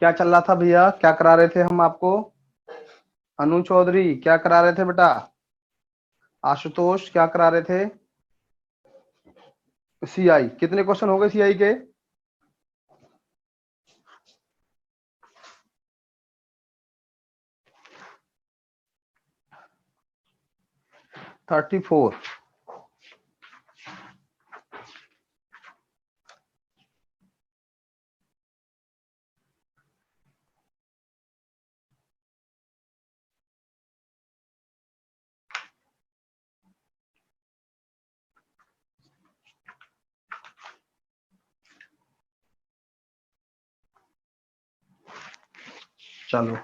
क्या चल रहा था भैया, क्या करा रहे थे हम आपको? अनु चौधरी क्या करा रहे थे बेटा? आशुतोष क्या करा रहे थे? सीआई कितने क्वेश्चन हो गए सीआई के? 34। चलो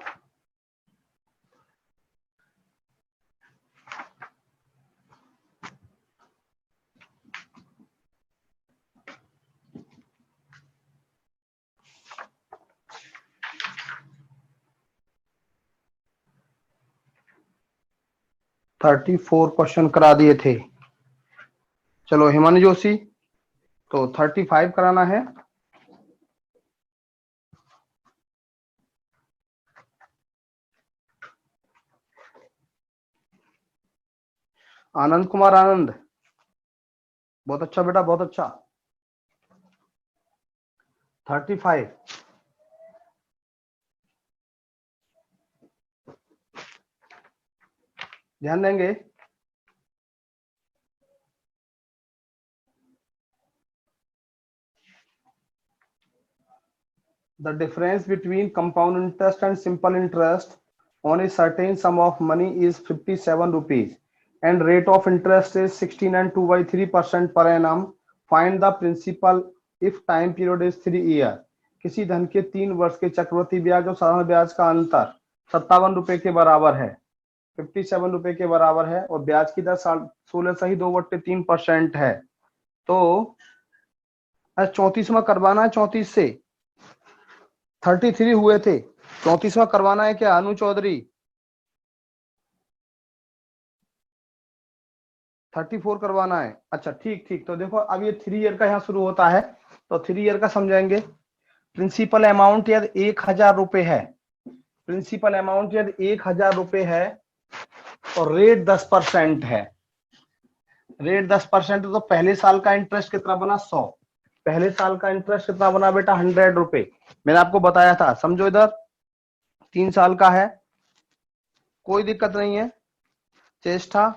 34 क्वेश्चन करा दिए थे। चलो हिमानी जोशी, तो 35 कराना है। आनंद कुमार आनंद, बहुत अच्छा बेटा, बहुत अच्छा। 35 ध्यान देंगे। The difference between compound interest and simple interest on a certain sum of money is 57 rupees and rate of interest is 16 and 2 by 3% per annum. Find the principal if time period is 3 year. किसी धन के 3 वर्ष के चक्रवृद्धि ब्याज और साधारण ब्याज का अंतर 57 रुपए के बराबर है, 57 रुपए के बराबर है और ब्याज की दर 16.2/3% है। तो 34वां करवाना है। 34 से 33 हुए थे, 34वां करवाना है क्या अनु चौधरी? 34 करवाना है। अच्छा ठीक ठीक, तो देखो अब ये 3 ईयर का यहाँ शुरू होता है, तो 3 ईयर का समझाएंगे। प्रिंसिपल अमाउंट यदि 1000 रुपए है, प्रिंसिपल अमाउंट यदि 1000 रुपए है और रेट 10% है, रेट 10% तो पहले साल का इंटरेस्ट कितना बना? 100। पहले साल का इंटरेस्ट कितना बना बेटा? 100 रुपए। मैंने आपको बताया था, समझो इधर 3 साल का है, कोई दिक्कत नहीं है। चेष्टा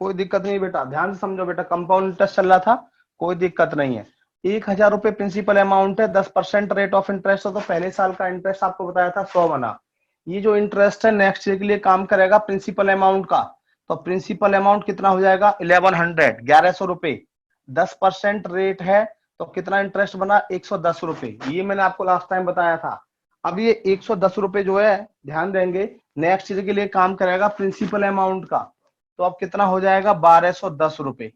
कोई दिक्कत नहीं बेटा, ध्यान से समझो बेटा, कंपाउंड इंटरेस्ट चल रहा था, कोई दिक्कत नहीं है। 1000 रुपए प्रिंसिपल अमाउंट है, 10% रेट ऑफ इंटरेस्ट है, तो पहले साल का इंटरेस्ट आपको बताया था 100 बना। ये जो इंटरेस्ट है नेक्स्ट ईयर के लिए काम करेगा प्रिंसिपल अमाउंट का, तो प्रिंसिपल अमाउंट कितना हो जाएगा? 1100 रुपए। 10% रेट है तो कितना इंटरेस्ट बना? 110 रुपए। ये मैंने आपको लास्ट टाइम बताया था। अब ये 110 रुपए जो है, ध्यान देंगे, नेक्स्ट ईयर के लिए काम करेगा प्रिंसिपल अमाउंट का, तो अब कितना हो जाएगा? 1210 रुपए।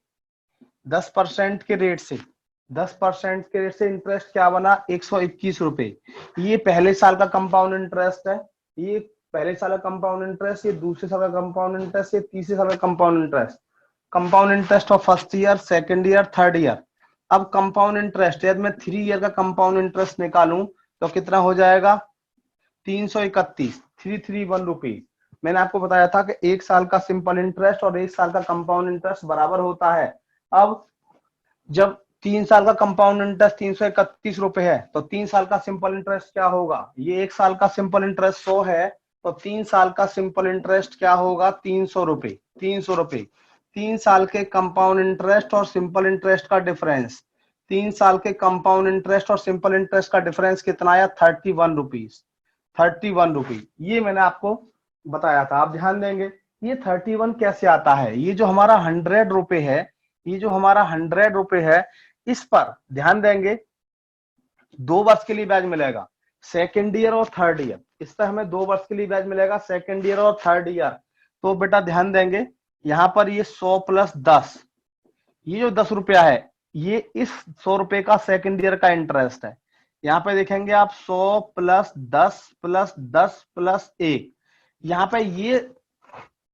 10% के रेट से, 10% के रेट से इंटरेस्ट क्या बना? 121 रुपए। ये पहले साल का कंपाउंड इंटरेस्ट है, ये पहले साल का कंपाउंड इंटरेस्ट, ये दूसरे साल का कंपाउंड इंटरेस्ट, ये तीसरे साल का compound interest. Compound interest of first year, second year, third year. अब कंपाउंड इंटरेस्ट यदि मैं 3 ईयर का कंपाउंड इंटरेस्ट निकालूं तो कितना हो जाएगा? 331, 331 रुपीज। मैंने आपको बताया था कि 1 साल का सिंपल इंटरेस्ट और 1 साल का कंपाउंड इंटरेस्ट बराबर होता है। अब जब 3 साल का कंपाउंड इंटरेस्ट 331 रुपए है, तो 3 साल का सिंपल इंटरेस्ट क्या होगा? ये 1 साल का सिंपल इंटरेस्ट 100 है, तो 3 साल का सिंपल इंटरेस्ट क्या होगा? 300 रुपए। 300 रुपए। 3 साल के कंपाउंड इंटरेस्ट और सिंपल इंटरेस्ट का डिफरेंस, 3 साल के कंपाउंड इंटरेस्ट और सिंपल इंटरेस्ट का डिफरेंस कितना आया? 31 रुपीज। 31 रुपीज, ये मैंने आपको बताया था। आप ध्यान देंगे ये 31 कैसे आता है? ये जो हमारा 100 रुपए है, ये जो हमारा 100 रुपए है, इस पर ध्यान देंगे 2 वर्ष के लिए ब्याज मिलेगा, सेकेंड ईयर और थर्ड ईयर। इस पर हमें 2 वर्ष के लिए ब्याज मिलेगा, सेकेंड ईयर और थर्ड ईयर। तो बेटा ध्यान देंगे, यहां पर ये 100 प्लस 10, ये जो 10 रुपया है, ये इस 100 रुपए का सेकेंड ईयर का इंटरेस्ट है। यहाँ पे देखेंगे आप 100 प्लस 10 प्लस 10 प्लस 1, यहाँ पे ये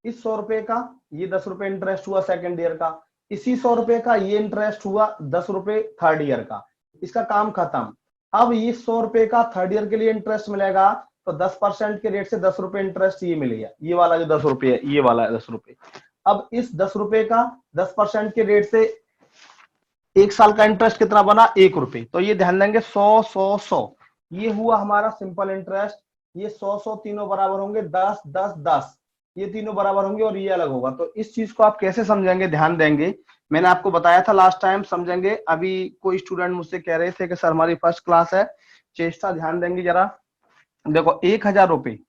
इस 100 रुपए का ये 10 रुपए इंटरेस्ट हुआ सेकेंड ईयर का, इसी 100 रुपए का ये इंटरेस्ट हुआ 10 रुपए थर्ड ईयर का। इसका काम खत्म। अब ये 100 रुपए का थर्ड ईयर के लिए इंटरेस्ट मिलेगा, तो 10% के रेट से 10 रुपए इंटरेस्ट ये मिलेगा, ये वाला जो 10 रुपए है, ये वाला 10 रुपए। अब इस 10 रुपए का 10% के रेट से एक साल का इंटरेस्ट कितना बना, 1 रुपए। तो ये ध्यान देंगे 100 100 100, ये हुआ हमारा सिंपल इंटरेस्ट। ये 100 100 तीनों बराबर होंगे, 10 10 10, ये तीनों बराबर होंगे और ये अलग होगा। तो इस चीज को आप कैसे समझेंगे, ध्यान देंगे, मैंने आपको बताया था लास्ट टाइम, समझेंगे। अभी कोई स्टूडेंट मुझसे कह रहे थे कि सर हमारी फर्स्ट क्लास है, चेष्टा ध्यान देंगे जरा। देखो 1000 रुपए,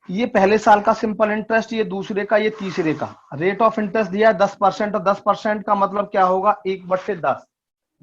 ये पहले साल का सिंपल इंटरेस्ट, ये दूसरे का, ये तीसरे का। रेट ऑफ इंटरेस्ट दिया है 10%, और 10% का मतलब क्या होगा, 1/10।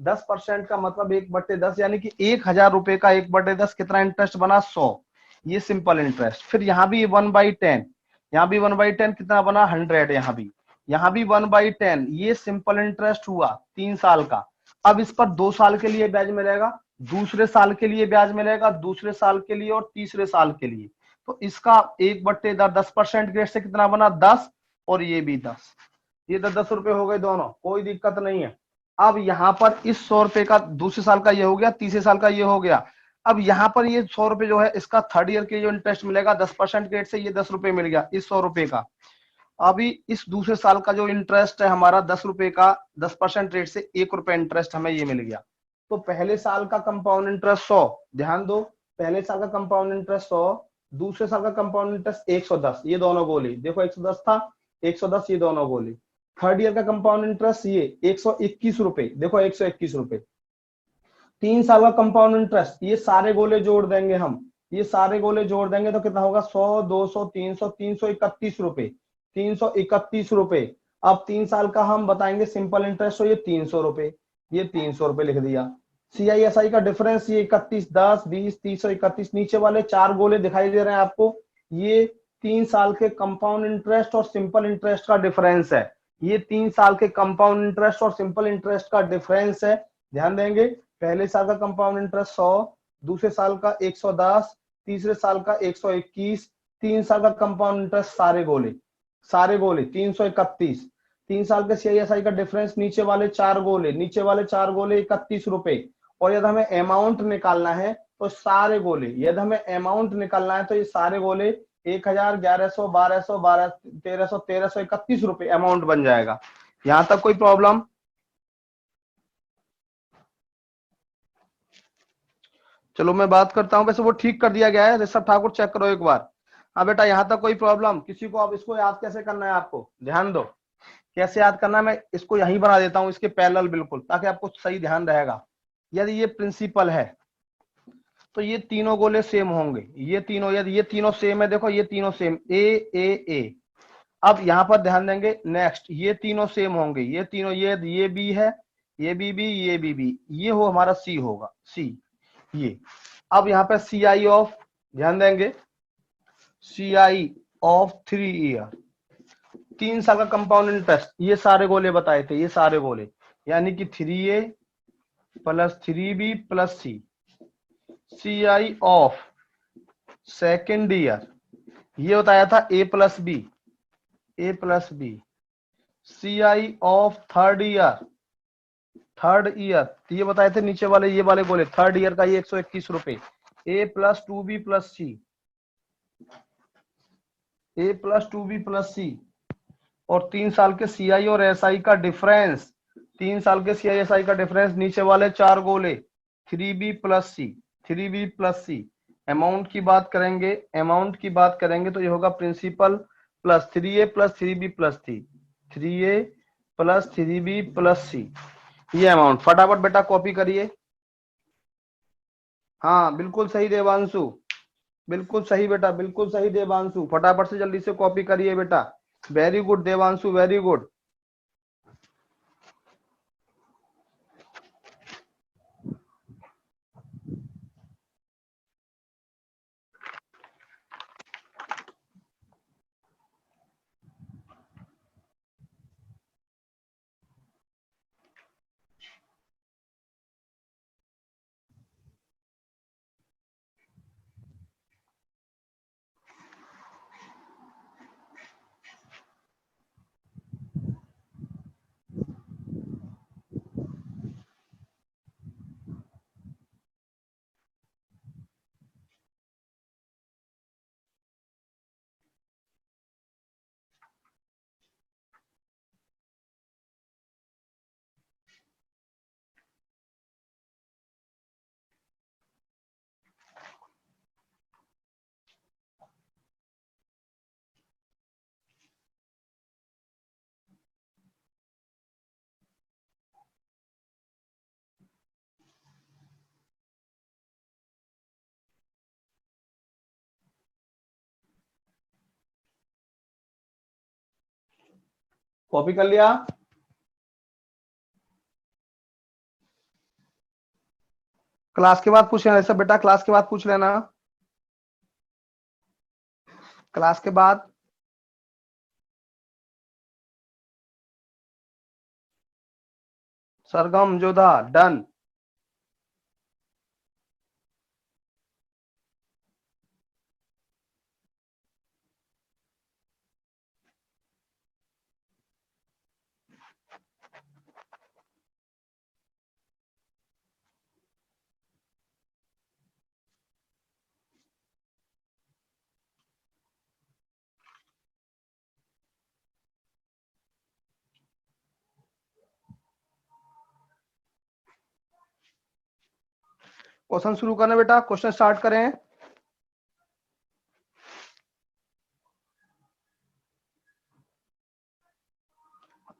10% का मतलब 1/10, यानी कि 1000 रुपए का 1/10 कितना इंटरेस्ट बना, 100। ये सिंपल इंटरेस्ट। फिर यहाँ भी 1/10, यहाँ भी 1/10 कितना बना, 100। यहाँ भी 1/10, ये सिंपल इंटरेस्ट हुआ 3 साल का। अब इस पर 2 साल के लिए ब्याज मिलेगा, दूसरे साल के लिए ब्याज मिलेगा, दूसरे साल के लिए और तीसरे साल के लिए। तो इसका 1/10% रेट से कितना बना, 10, और ये भी 10। ये 10 रुपए हो गए दोनों, कोई दिक्कत नहीं है। अब यहाँ पर इस 100 रुपए का दूसरे साल का ये हो गया, तीसरे साल का ये हो गया। अब यहाँ पर ये 100 रुपए जो है, इसका थर्ड ईयर के जो इंटरेस्ट मिलेगा 10% रेट से, ये 10 रुपए मिल गया इस 100 रुपए का। अभी इस दूसरे साल का जो इंटरेस्ट है हमारा 10 रुपए का, 10% रेट से 1 रुपए इंटरेस्ट हमें ये मिल गया। तो पहले साल का कंपाउंड इंटरेस्ट 100, ध्यान दो, पहले साल का कंपाउंड इंटरेस्ट 100, दूसरे साल का कंपाउंड इंटरेस्ट 110, ये दोनों गोली देखो, 110 था, 110 ये दोनों गोली। थर्ड ईयर का कंपाउंड इंटरेस्ट ये 121 रुपए, देखो 121 रुपए। 3 साल का कंपाउंड इंटरेस्ट, ये सारे गोले जोड़ देंगे हम, ये सारे गोले जोड़ देंगे तो कितना होगा, 100 200 300 331 रुपए, 331 रुपए। अब 3 साल का हम बताएंगे सिंपल इंटरेस्ट, हो ये 300 रुपए, ये 300 रुपए लिख दिया। CISI का डिफरेंस ये 31 10 20 331, नीचे वाले 4 गोले दिखाई दे रहे हैं आपको, ये 3 साल के कंपाउंड इंटरेस्ट और सिंपल इंटरेस्ट का डिफरेंस है। ये 3 साल के कंपाउंड इंटरेस्ट और सिंपल इंटरेस्ट का डिफरेंस है, ध्यान देंगे। पहले साल का कंपाउंड इंटरेस्ट 100, दूसरे साल का 110, तीसरे साल का 121, 3 साल का कंपाउंड इंटरेस्ट सारे गोले, 331। 3 साल के CISI का डिफरेंस, नीचे वाले 4 गोले, नीचे वाले 4 गोले 31 रुपए। और यदि हमें अमाउंट निकालना है तो सारे गोले, यदि हमें अमाउंट निकालना है तो ये सारे गोले 1000 1100 1200 1300 1331 रुपए अमाउंट बन जाएगा। यहां तक कोई प्रॉब्लम? चलो मैं बात करता हूं, वैसे वो ठीक कर दिया गया है, ऋषभ ठाकुर चेक करो एक बार। हाँ बेटा, यहां तक कोई प्रॉब्लम किसी को? अब इसको याद कैसे करना है आपको, ध्यान दो, कैसे याद करना है, मैं इसको यहीं बना देता हूं इसके पैरेलल बिल्कुल, ताकि आपको सही ध्यान रहेगा। यदि ये प्रिंसिपल है तो ये तीनों गोले सेम होंगे, ये तीनों, यदि ये तीनों सेम है, देखो ये तीनों सेम, ए। अब यहां पर ध्यान देंगे, नेक्स्ट ये तीनों सेम होंगे, ये तीनों, ये बी है, ये बी, ये बी, ये हो हमारा सी होगा, सी ये। अब यहाँ पे CI ऑफ, ध्यान देंगे, CI ऑफ 3 ईयर, 3 साल का कंपाउंड इंटरेस्ट, ये सारे गोले बताए थे, ये सारे गोले, यानी कि 3A plus 3B plus C। CI of second year, ये बताया था A plus B, CI of third year, तो ये बताए थे नीचे वाले, ये वाले गोले, थर्ड ईयर का ये 121 रुपए, A plus 2B plus C, A plus 2B plus C। और 3 साल के CI और SI का डिफरेंस, 3 साल के CI SI का डिफरेंस, नीचे वाले 4 गोले, 3B प्लस C। अमाउंट की बात करेंगे, तो ये होगा principal plus 3A plus 3B plus C, 3A plus 3B plus C, ये अमाउंट। फटाफट बेटा कॉपी करिए। हाँ बिल्कुल सही देवांशु, बिल्कुल सही बेटा, बिल्कुल सही देवांशु, फटाफट से जल्दी से कॉपी करिए बेटा। Very good Devanshu, very good. Copy कर लिया? क्लास के बाद पूछ लेना सब बेटा, क्लास के बाद पूछ लेना, क्लास के बाद। सरगम जोधा डन। क्वेश्चन शुरू करना बेटा, क्वेश्चन स्टार्ट करें।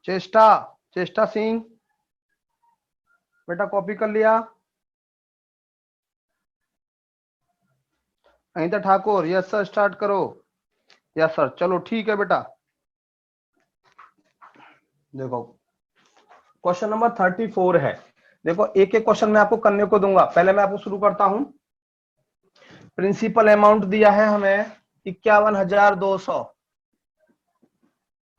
चेष्टा, चेष्टा सिंह बेटा कॉपी कर लिया? Anita Thakur yes sir start करो। यस सर, चलो ठीक है बेटा। देखो क्वेश्चन नंबर 34 है। देखो एक एक क्वेश्चन मैं आपको करने को दूंगा, पहले मैं आपको शुरू करता हूं। प्रिंसिपल अमाउंट दिया है हमें 51,200,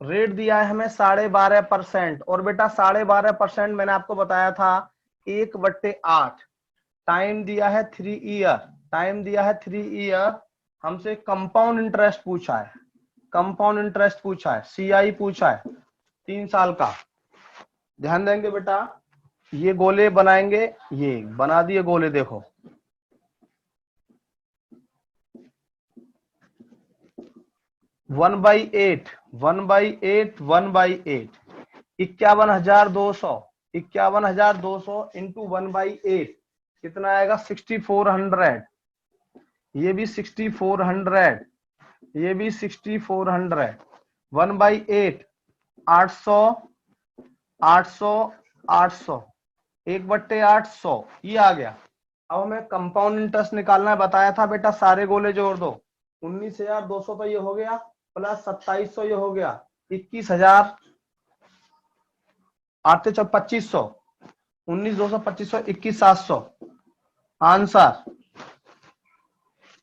रेट दिया है हमें 12.5%, और बेटा 12.5% मैंने आपको बताया था 1/8। टाइम दिया है 3 ईयर, टाइम दिया है 3 ईयर। हमसे कंपाउंड इंटरेस्ट पूछा है, कंपाउंड इंटरेस्ट पूछा है, सीआई पूछा है 3 साल का। ध्यान देंगे बेटा, ये गोले बनाएंगे, ये बना दिए गोले। देखो 1/8, 1/8, 1/8, 51,200, 51,200 इंटू 1/8 कितना आएगा? 6400। ये भी 6400, ये भी 6400। 1/8 800, 800, 800, 1/800 ये आ गया। अब हमें कंपाउंड इंटरेस्ट निकालना है, बताया था बेटा सारे गोले जोड़ दो। 19,200 तो ये हो गया, प्लस 2700 ये हो गया, 21,000, 8 से 2500, 19,200, 2500, 21,700। आंसर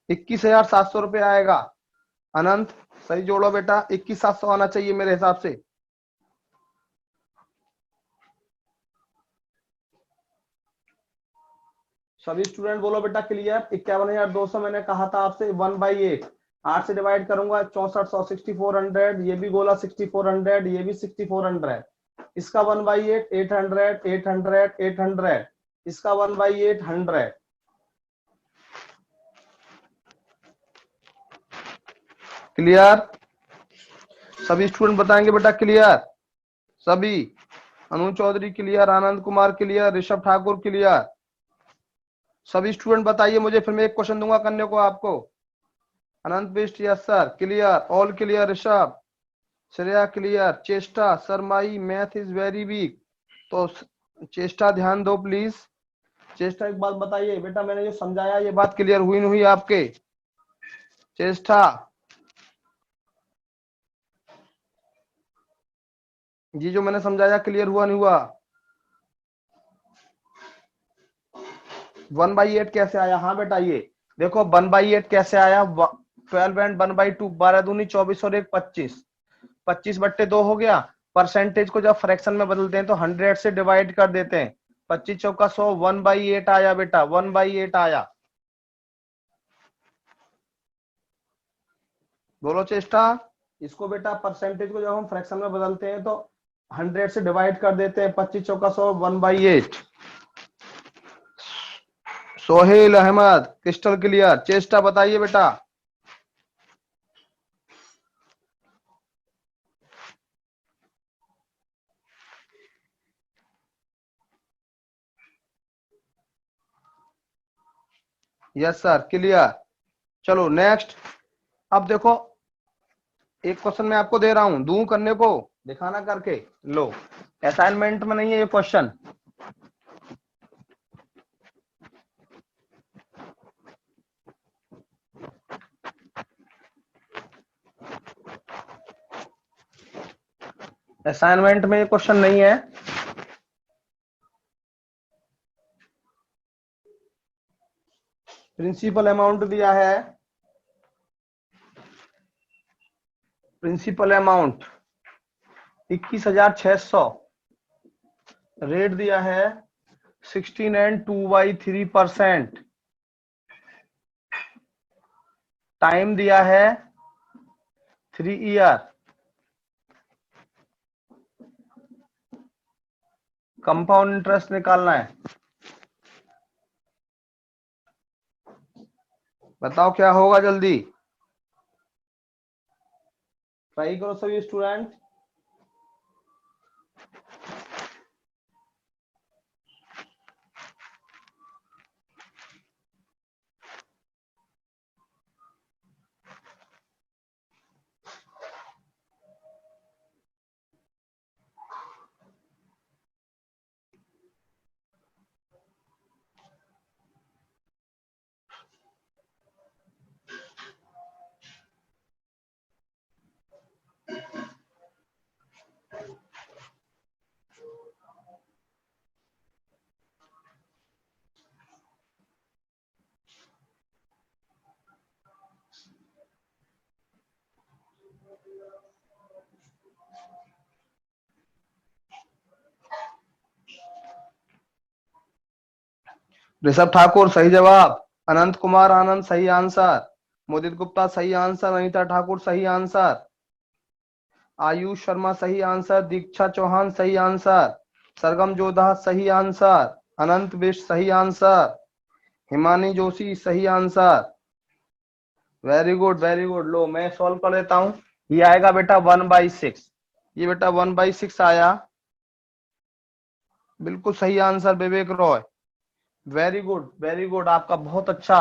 21,700 रुपये आएगा। अनंत सही जोड़ो बेटा, 21,700 आना चाहिए मेरे हिसाब से। सभी स्टूडेंट बोलो बेटा क्लियर। 51,200 मैंने कहा था आपसे 1/8, 8 से डिवाइड करूंगा 6400, 6400, ये भी गोला 6400, ये भी 6400। इसका 1/8 800, 800, 800, इसका 1/8 100। क्लियर? सभी स्टूडेंट बताएंगे बेटा क्लियर? सभी, अनु Chaudhary clear, Anand Kumar clear, Rishabh Thakur clear. सभी स्टूडेंट बताइए मुझे, फिर मैं एक क्वेश्चन दूंगा करने को आपको। Anant Bisht yes sir clear, all clear, Rishabh, Shreya clear, Cheshta sir my math is very weak. तो चेष्टा ध्यान दो प्लीज। चेष्टा एक बात बताइए बेटा, मैंने जो समझाया ये बात क्लियर हुई नहीं हुई आपके? चेष्टा जी, जो मैंने समझाया क्लियर हुआ नहीं हुआ? 1/8 कैसे आया? हाँ बेटा ये देखो 1/8 कैसे आया। 12 एंड 1/2, 12 दूनी 24 और 1 25, 25/2 हो गया। परसेंटेज को जब फ्रैक्शन में बदलते हैं तो 100 से डिवाइड कर देते हैं। 25 चौका 100, 1/8 आया बेटा, 1/8 आया। बोलो चेष्टा। इसको बेटा परसेंटेज को जब हम फ्रैक्शन में बदलते हैं तो 100 से डिवाइड कर देते हैं। 25 चौका 100, 1/8। Sohail Ahmed crystal clear. चेष्टा बताइए बेटा। Yes sir clear. चलो नेक्स्ट। अब देखो एक क्वेश्चन मैं आपको दे रहा हूं, दूं करने को, दिखाना करके। लो असाइनमेंट में नहीं है ये क्वेश्चन। असाइनमेंट में ये क्वेश्चन नहीं है। प्रिंसिपल अमाउंट दिया है, प्रिंसिपल अमाउंट 21,600, रेट दिया है 16 एंड 2/3%, टाइम दिया है 3 ईयर, कंपाउंड इंटरेस्ट निकालना है। बताओ क्या होगा, जल्दी ट्राई करो सभी स्टूडेंट। ऋषभ ठाकुर सही जवाब, अनंत कुमार आनंद सही आंसर, मोदित गुप्ता सही आंसर, अनीता ठाकुर सही आंसर, आयुष शर्मा सही आंसर, दीक्षा चौहान सही आंसर, सरगम जोधा सही आंसर, अनंत बिष्ट सही आंसर, हिमानी जोशी सही answer. Very good very good. लो मैं सॉल्व कर लेता हूं। ये आएगा बेटा 1/6, ये बेटा 1/6 आया, बिल्कुल सही answer Vivek Roy. Very good very good, आपका बहुत अच्छा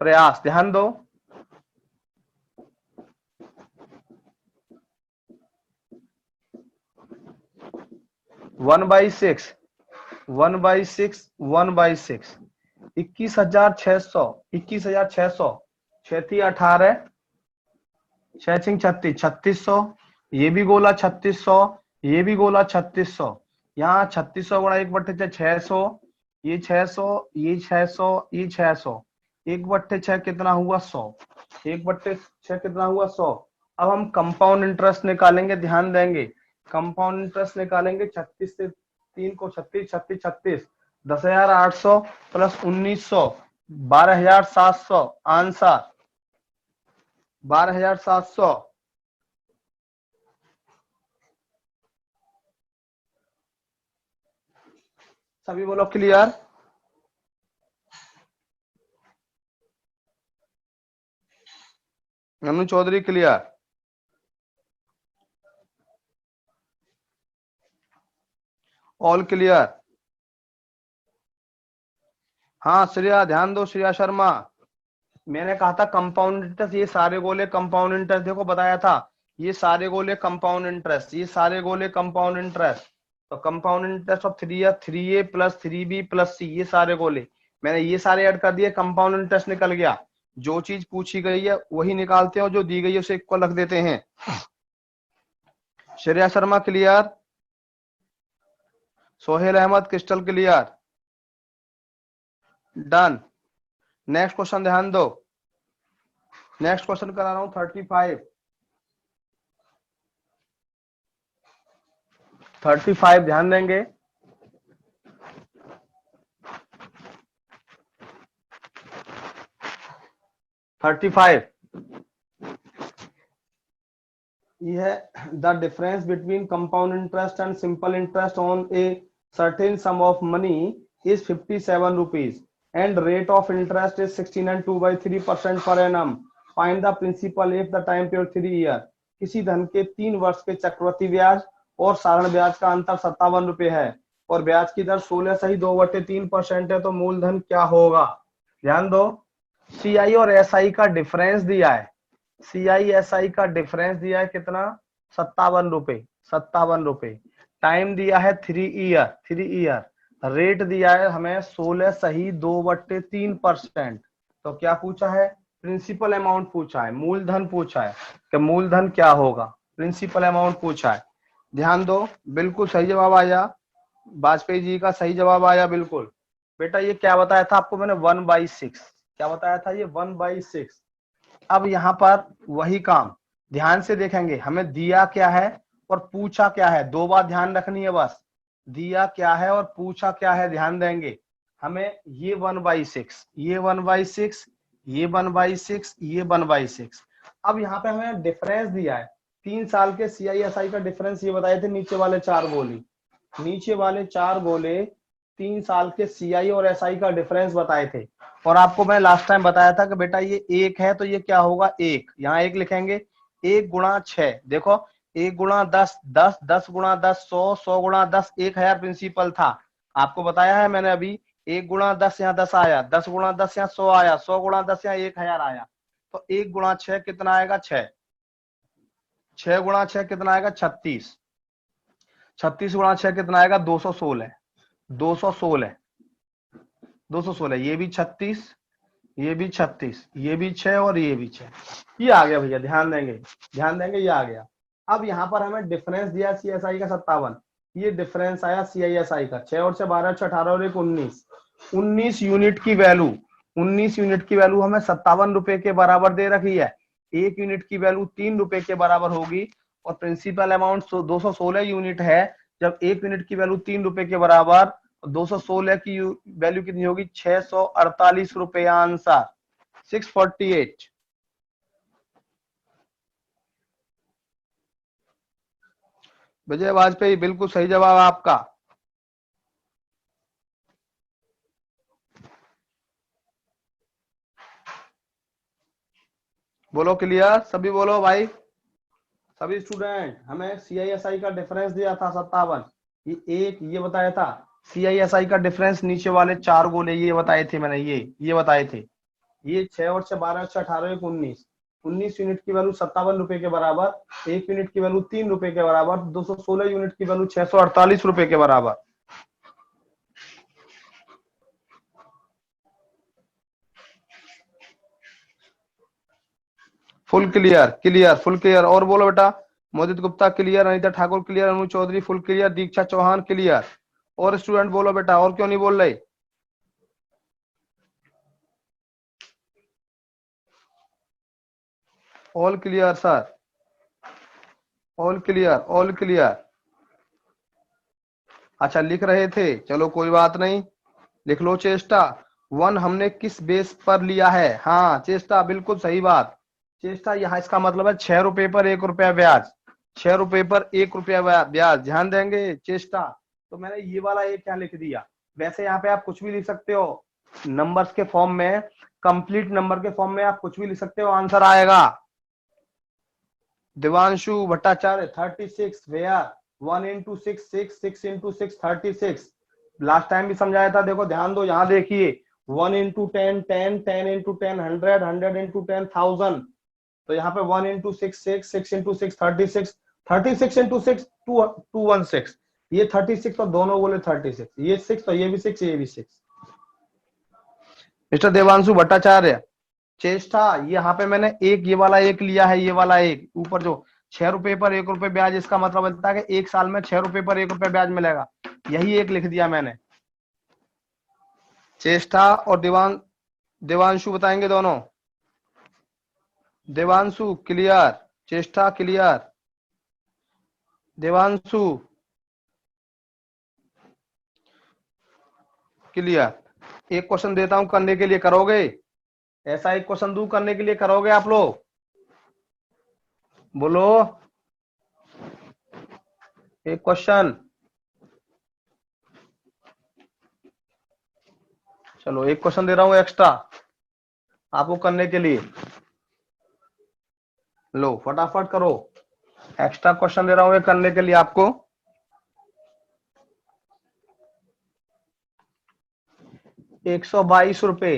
प्रयास। ध्यान दो, 1/6, 1/6, 1/6, 21,600, 21,600, 6×18, 6×36, 3600, ये भी गोला 3600, ये भी गोला 3600, यहाँ 3600 गुणा 1/6 600, ये 600, ये 600, ये 600, 1/6 कितना हुआ 100, 1/6 कितना हुआ 100। अब हम कंपाउंड इंटरेस्ट निकालेंगे, ध्यान देंगे, कंपाउंड इंटरेस्ट निकालेंगे। 36 से 3 को 36, 36, 36, 10,800 प्लस 1,900, 12,700 आंसर, 12,700। सभी बोलो clear. Anu Chaudhary clear, all clear. हाँ श्रेया ध्यान दो, श्रेया शर्मा, मैंने कहा था कंपाउंड इंटरेस्ट, ये सारे गोले कंपाउंड इंटरेस्ट, देखो बताया था, ये सारे गोले कंपाउंड इंटरेस्ट, ये सारे गोले कंपाउंड इंटरेस्ट। तो compound interest of 3A plus 3B plus C, ये सारे गोले मैंने ये सारे ऐड कर दिए, कंपाउंड इंटरेस्ट निकल गया। जो चीज पूछी गई है वही निकालते हैं, जो दी गई है उसे इक्वल रख देते हैं। Shreya Sharma clear, Sohail Ahmed crystal clear, done. Next question ध्यान दो, नेक्स्ट क्वेश्चन करा रहा हूं 35, 35 ध्यान देंगे। ये है the difference between compound interest and simple interest on a certain sum of money is 57 rupees and rate of interest is 16 and 2/3% per annum. Find the principal if the time period 3 year. किसी धन के 3 वर्ष के चक्रवृद्धि ब्याज और साधारण ब्याज का अंतर 57 रुपए है और ब्याज की दर 16 सही 2/3% है, तो मूलधन क्या होगा। ध्यान दो, सीआई और एसआई का डिफरेंस दिया है, CISI का डिफरेंस दिया है कितना, 57 रुपए, 57 रुपए। टाइम दिया है 3 ईयर, 3 ईयर। रेट दिया है हमें 16 सही 2/3%। तो क्या पूछा है, प्रिंसिपल अमाउंट पूछा है, मूलधन पूछा है कि मूलधन क्या होगा। प्रिंसिपल अमाउंट पूछा है। ध्यान दो, बिल्कुल सही जवाब आया, वाजपेयी जी का सही जवाब आया बिल्कुल। बेटा ये क्या बताया था आपको मैंने, 1/6, क्या बताया था ये, 1/6। अब यहाँ पर वही काम ध्यान से देखेंगे, हमें दिया क्या है और पूछा क्या है, दो बात ध्यान रखनी है बस, दिया क्या है और पूछा क्या है ध्यान देंगे। हमें ये 1/6, ये 1/6, ये 1/6, ये 1/6। अब यहाँ पे हमें डिफरेंस दिया है, 3 साल के CISI का डिफरेंस ये बताए थे नीचे वाले 4 गोले, नीचे वाले 4 गोले 3 साल के CI और SI का डिफरेंस बताए थे। और आपको मैं लास्ट टाइम बताया था कि बेटा ये 1 है तो ये क्या होगा, 1, यहाँ 1 लिखेंगे, 1 गुणा 6, देखो 1 गुणा 10, 10, 10 गुणा 10, 100, 100 गुणा 10, 1000 प्रिंसिपल था। आपको बताया है मैंने अभी, 1 गुणा 10 यहाँ 10 आया, 10 गुणा 10 यहाँ 100 आया, 100 गुणा 10 यहाँ 1000 आया। तो 1 गुणा 6 कितना आएगा, 6, 6 गुणा 6 कितना आएगा, 36, 36 गुणा 6 कितना आएगा, 216, 216, 216, ये भी 36, ये भी 36, ये भी 6 और ये भी 6, ये आ गया भैया, ध्यान देंगे, ध्यान देंगे, ये आ गया। अब यहाँ पर हमें डिफरेंस दिया CSI का 57, ये डिफरेंस आया CISI का, 6 और 6 12, 6 18 और 1 19, 19 यूनिट की वैल्यू, 19 यूनिट की वैल्यू हमें 57 रुपए के बराबर दे रखी है, 1 यूनिट की वैल्यू 3 रुपए के बराबर होगी, और प्रिंसिपल अमाउंट 216 यूनिट है। जब 1 यूनिट की वैल्यू 3 रुपए के बराबर, 216 की वैल्यू कितनी होगी, 648 रुपए, आंसर 648। विजय वाजपेयी बिल्कुल सही जवाब आपका। बोलो क्लियर, सभी बोलो भाई, सभी स्टूडेंट। हमें CISI का डिफरेंस दिया था 57, ये एक ये बताया था, CISI का डिफरेंस नीचे वाले 4 गोले ये बताए थे मैंने, ये बताए थे, ये 6 और 6 12, 6 18 1 19, 19 यूनिट की वैल्यू 57 रुपए के बराबर, 1 यूनिट की वैल्यू 3 रुपए के बराबर, 216 यूनिट की वैल्यू 648 रुपए के बराबर। Full clear, clear, full clear, और बोलो बेटा, मोदित Gupta clear, Anita Thakur clear, Anu Chaudhary full clear, दीक्षा चौहान क्लियर। और स्टूडेंट बोलो बेटा, और क्यों नहीं बोल रहे? All clear sir, all clear, all clear. अच्छा लिख रहे थे, चलो कोई बात नहीं, लिख लो। चेष्टा 1 हमने किस बेस पर लिया है, हाँ चेष्टा बिल्कुल सही बात। चेष्टा यहाँ इसका मतलब है 6 रुपए पर 1 रुपया ब्याज, 6 रुपए पर 1 रुपया ब्याज, ध्यान देंगे चेष्टा। तो मैंने ये वाला एक क्या लिख दिया, वैसे यहाँ पे आप कुछ भी लिख सकते हो, नंबर्स के फॉर्म में, कंप्लीट नंबर के फॉर्म में आप कुछ भी लिख सकते हो, आंसर आएगा। Divanshu Bhattacharya 36, where 1 into 6 6, 6 into 6 36। Last time भी समझाया था, देखो ध्यान दो, यहाँ देखिए 1 into 10 10, 10 into 10 100, 100 into 10 1000। तो यहाँ पे 1 into 6 6, 6 into 6 36, 36 into 6 216, ये 36 तो दोनों बोले 36, ये 6 तो ये भी 6, ये भी 6। मिस्टर देवांशु भट्टाचार्य, चेष्टा यहाँ पे मैंने एक ये वाला एक लिया है, ये वाला एक ऊपर जो 6 रुपए पर 1 रुपए ब्याज, इसका मतलब बनता है कि 1 साल में 6 रुपए पर 1 रुपए ब्याज मिलेगा, यही एक लिख दिया मैंने। चेष्टा और देवांशु बताएंगे दोनों। Devanshu clear, Cheshta clear, Devanshu clear. एक क्वेश्चन देता हूं करने के लिए, करोगे? ऐसा एक क्वेश्चन दूं करने के लिए, करोगे आप लोग? बोलो, एक क्वेश्चन, चलो एक क्वेश्चन दे रहा हूं एक्स्ट्रा आपको करने के लिए, लो फटाफट करो, एक्स्ट्रा क्वेश्चन दे रहा हूं ये करने के लिए आपको। 122 रुपए,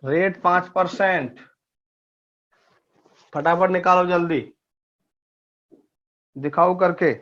रेट 5%, फटाफट निकालो जल्दी, दिखाओ करके।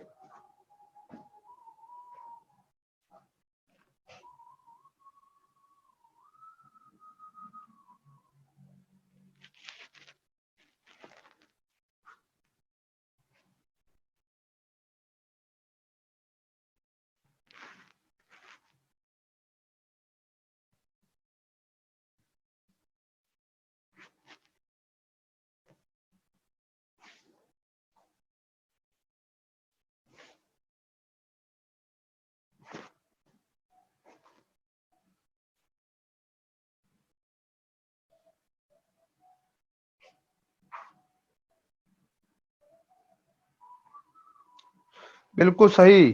बिल्कुल सही।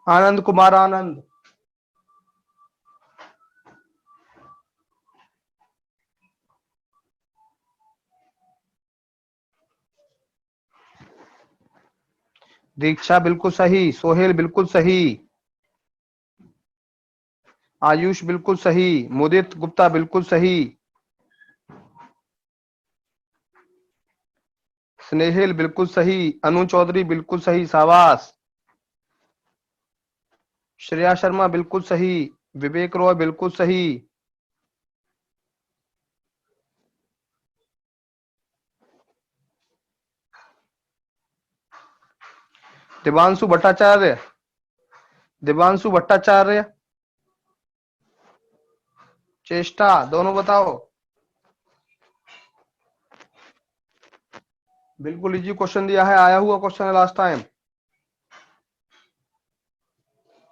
आनंद कुमार आनंद। दीक्षा बिल्कुल सही। सोहेल बिल्कुल सही। आयुष बिल्कुल सही। मुदित गुप्ता बिल्कुल सही। स्नेहिल बिल्कुल सही। अनु चौधरी बिल्कुल सही, शाबाश। श्रेया शर्मा बिल्कुल सही। विवेक रॉय बिल्कुल सही। दिवांशु भट्टाचार्य। दिवांशु भट्टाचार्य। चेष्टा, दोनों बताओ। बिल्कुल इजी क्वेश्चन दिया है, आया हुआ क्वेश्चन है लास्ट टाइम।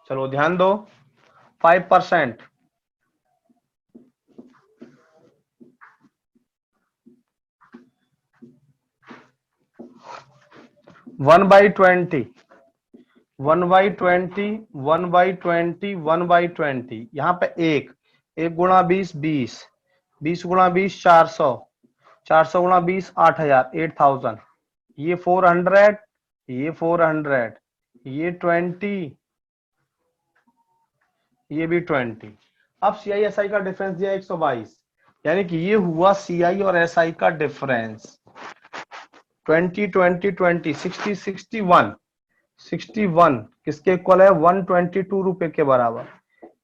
चलो ध्यान दो। 5%। 1/20। 1/20। 1/20। 1/20। यहाँ पे एक, 1 × 20 20। 20 × 20 400। 400 × 20 8000, 8000। ये 400। ये 400। ये 20। ये भी 20। अब सीआई एसआई का डिफरेंस दिया 122, यानी कि ये हुआ सीआई और एसआई का डिफरेंस। 20 20 20 60 61। 61 किसके इक्वल है? 122 रुपए के बराबर।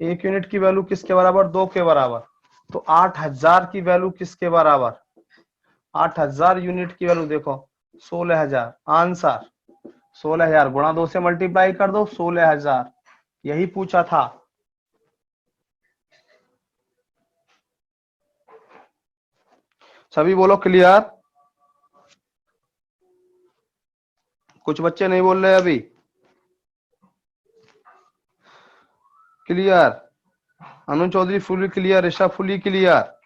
एक यूनिट की वैल्यू किसके बराबर? 2 के बराबर। तो 8000 की वैल्यू किसके बराबर? 8000 यूनिट की वैल्यू देखो 16000। आंसर 16000 गुणा 2 से मल्टीप्लाई कर दो, 16000। यही पूछा था। सभी बोलो क्लियर। कुछ बच्चे नहीं बोल रहे अभी। Clear. Anu Chaudhary fully clear. Rishabh fully clear.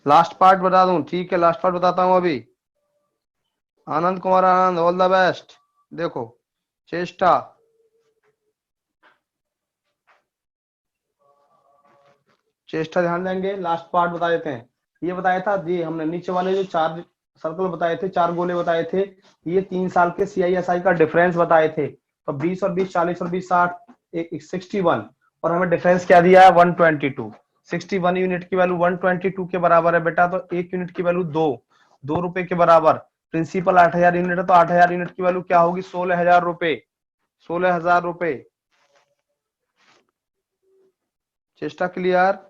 Last part बता दूं? ठीक है, लास्ट पार्ट बताता हूं अभी। Anand Kumar Anand, all the best. देखो, चेष्टा। चेष्टा ध्यान देंगे, लास्ट पार्ट बता देते हैं। ये बताया था जी हमने, नीचे वाले जो 4 सर्कल बताए थे, 4 गोले बताए थे, ये 3 साल के सीआईएसआई का डिफरेंस बताए थे। तो 20 और 20 40 और 20 60, 61। और हमें डिफरेंस क्या दिया है? 122। 61 यूनिट की वैल्यू 122 के बराबर है बेटा, तो एक यूनिट की वैल्यू 2 रुपए के बराबर। प्रिंसिपल 8000 यूनिट है, तो 8000 यूनिट की वैल्यू क्या होगी? 16000 रुपए। 16000 रुपए। चेष्टा क्लियर।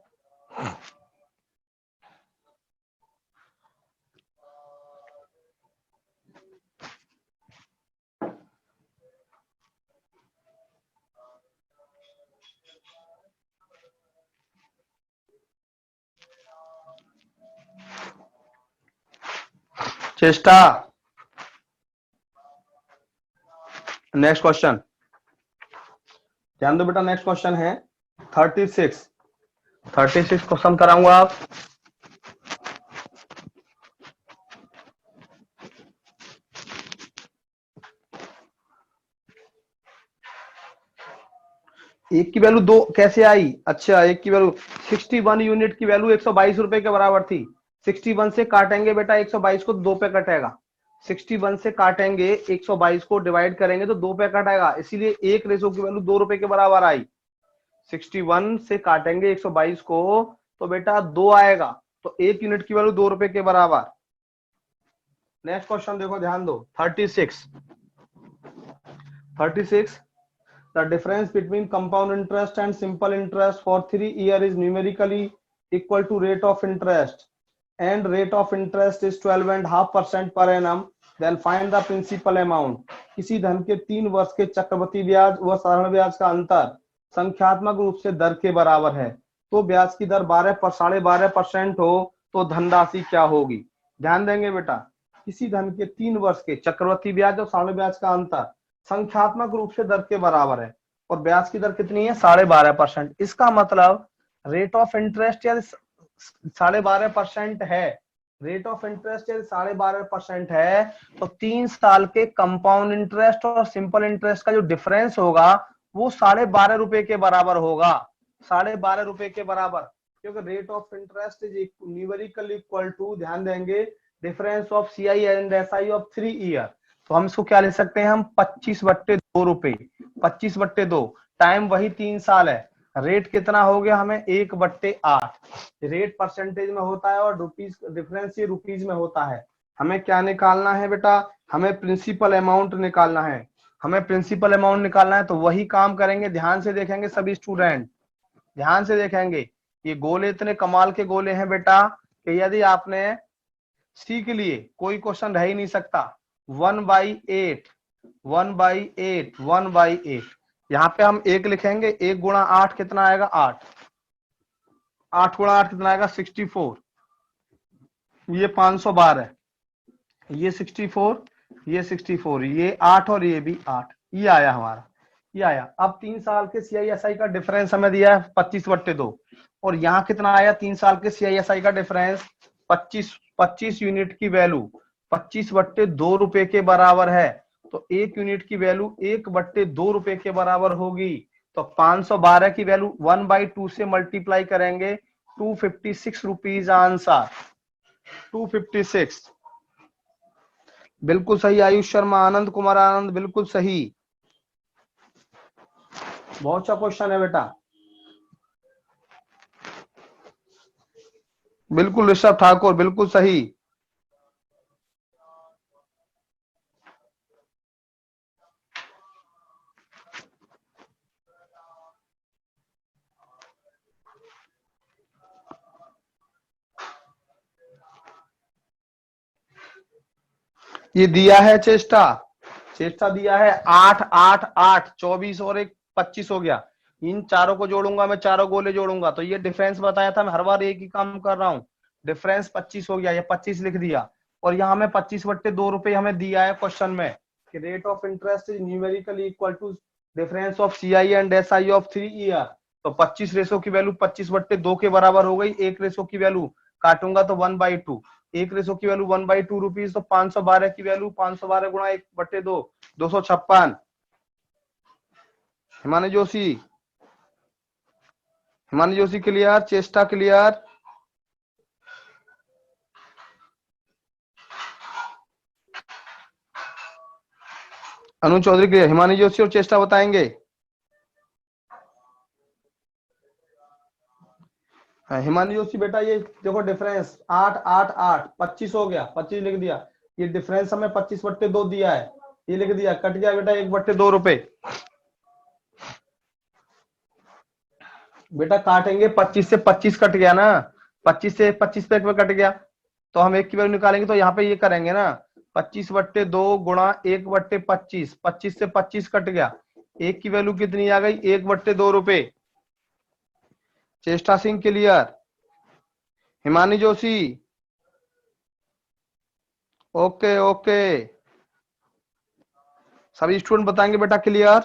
चेष्टा। नेक्स्ट क्वेश्चन ध्यान दो बेटा। नेक्स्ट क्वेश्चन है 36। 36 क्वेश्चन कराऊंगा आप। एक की वैल्यू 2 कैसे आई? अच्छा, एक की वैल्यू 61 यूनिट की वैल्यू 122 रुपए के बराबर थी। 61 से काटेंगे बेटा 122 को, 2 पे कटेगा। 61 से काटेंगे 122 को, डिवाइड करेंगे तो 2 पे कटेगा, इसीलिए एक रेशो की वैल्यू 2 रुपए के बराबर आई। 61 से काटेंगे 122 को तो बेटा 2 आएगा, तो एक यूनिट की वैल्यू 2 रुपए के बराबर। नेक्स्ट क्वेश्चन देखो, ध्यान दो। 36। 36, the difference between compound interest and simple interest for 3 years is numerically equal to rate of interest, and rate of interest is 12.5% per annum. Then find the principal amount. किसी धन के 3 वर्ष के चक्रवृद्धि ब्याज व साधारण ब्याज का अंतर संख्यात्मक रूप से दर के बराबर है, तो ब्याज की दर 12.5% हो तो धनराशि क्या होगी? ध्यान देंगे बेटा। किसी धन के 3 वर्ष के चक्रवृद्धि ब्याज और साधारण ब्याज का अंतर संख्यात्मक रूप से दर के बराबर है, और ब्याज की दर कितनी है? 12.5%। इसका मतलब रेट ऑफ इंटरेस्ट या 12.5% है, रेट ऑफ इंटरेस्ट यदि 12.5% है तो 3 साल के कंपाउंड इंटरेस्ट और सिंपल इंटरेस्ट का जो डिफरेंस होगा वो 12.5 रुपए के बराबर होगा, 12.5 रुपए के बराबर, क्योंकि rate of interest is numerical equal to, ध्यान देंगे, difference of CI and SI of 3 year. तो हम इसको क्या ले सकते हैं, हम 25/2 रुपए, 25/2, टाइम वही 3 साल है, रेट कितना हो गया हमें 1/8, रेट परसेंटेज में होता है और रुपीज डिफरेंस ये रुपीज में होता है। हमें क्या निकालना है बेटा, हमें प्रिंसिपल अमाउंट निकालना है, हमें प्रिंसिपल अमाउंट निकालना है। तो वही काम करेंगे, ध्यान से देखेंगे सभी स्टूडेंट, ध्यान से देखेंगे। ये गोले इतने कमाल के गोले हैं बेटा कि यदि आपने सीख लिए कोई क्वेश्चन रह ही नहीं सकता। 1/8, 1/8, 1/8, यहाँ पे हम 1 लिखेंगे, 1 गुणा 8 कितना आएगा 8, 8 गुणा 8 कितना आएगा 64, ये 512, ये 64, ये 64, ये 8 और ये भी 8, ये आया हमारा, ये आया। अब 3 साल के सीआईएसआई का डिफरेंस हमें दिया है 25/2, और यहाँ कितना आया 3 साल के सीआईएसआई का डिफरेंस 25 यूनिट की वैल्यू 25/2 रुपए के बराबर है। तो 1 यूनिट की वैल्यू 1/2 रुपए के बराबर होगी। तो 512 की वैल्यू 1/2 से मल्टीप्लाई करेंगे, 256 रुपीज आंसर, 256। बिल्कुल सही आयुष शर्मा, आनंद कुमार आनंद, बिल्कुल सही, बहुत अच्छा क्वेश्चन है बेटा। बिल्कुल ऋषभ ठाकुर, बिल्कुल सही। ये दिया है चेष्टा, चेष्टा दिया है 8 8 8 24 और 1 25 हो गया। इन चारों को जोड़ूंगा मैं, चारों गोले जोड़ूंगा तो ये डिफरेंस बताया था, मैं हर बार एक ही काम कर रहा हूँ। डिफरेंस 25 हो गया, ये 25 लिख दिया, और यहाँ में 25/2 रुपए हमें दिया है क्वेश्चन में कि rate of interest is numerically equal to difference of CI and SI of 3 year. तो 25 रेशो की वैल्यू 25/2 के बराबर हो गई, 1 रेशो की वैल्यू काटूंगा तो 1/2, 1 रेशो की वैल्यू 1/2 रुपीज, तो 512 की वैल्यू 512 गुणा 1/2, 256। Himani Joshi, Himani Joshi clear, Cheshta clear, Anu Chaudhary clear, Himani Joshi और चेष्टा बताएंगे। हिमानी जोशी बेटा ये देखो डिफरेंस 8 8 8 25 हो गया, 25 लिख दिया, ये डिफरेंस हमें 25/2 दिया है, ये लिख दिया, कट गया बेटा 1/2 रुपए। बेटा काटेंगे 25 से 25 कट गया ना, 25 से 25 पे कट गया, तो हम 1 की वैल्यू निकालेंगे तो यहाँ पे ये करेंगे ना, 25/2 गुणा 1/25, 25 से 25 कट गया, 1 की वैल्यू कितनी आ गई 1/2 रुपए। चेष्टा Singh clear, Himani Joshi, okay okay, सभी स्टूडेंट बताएंगे बेटा क्लियर।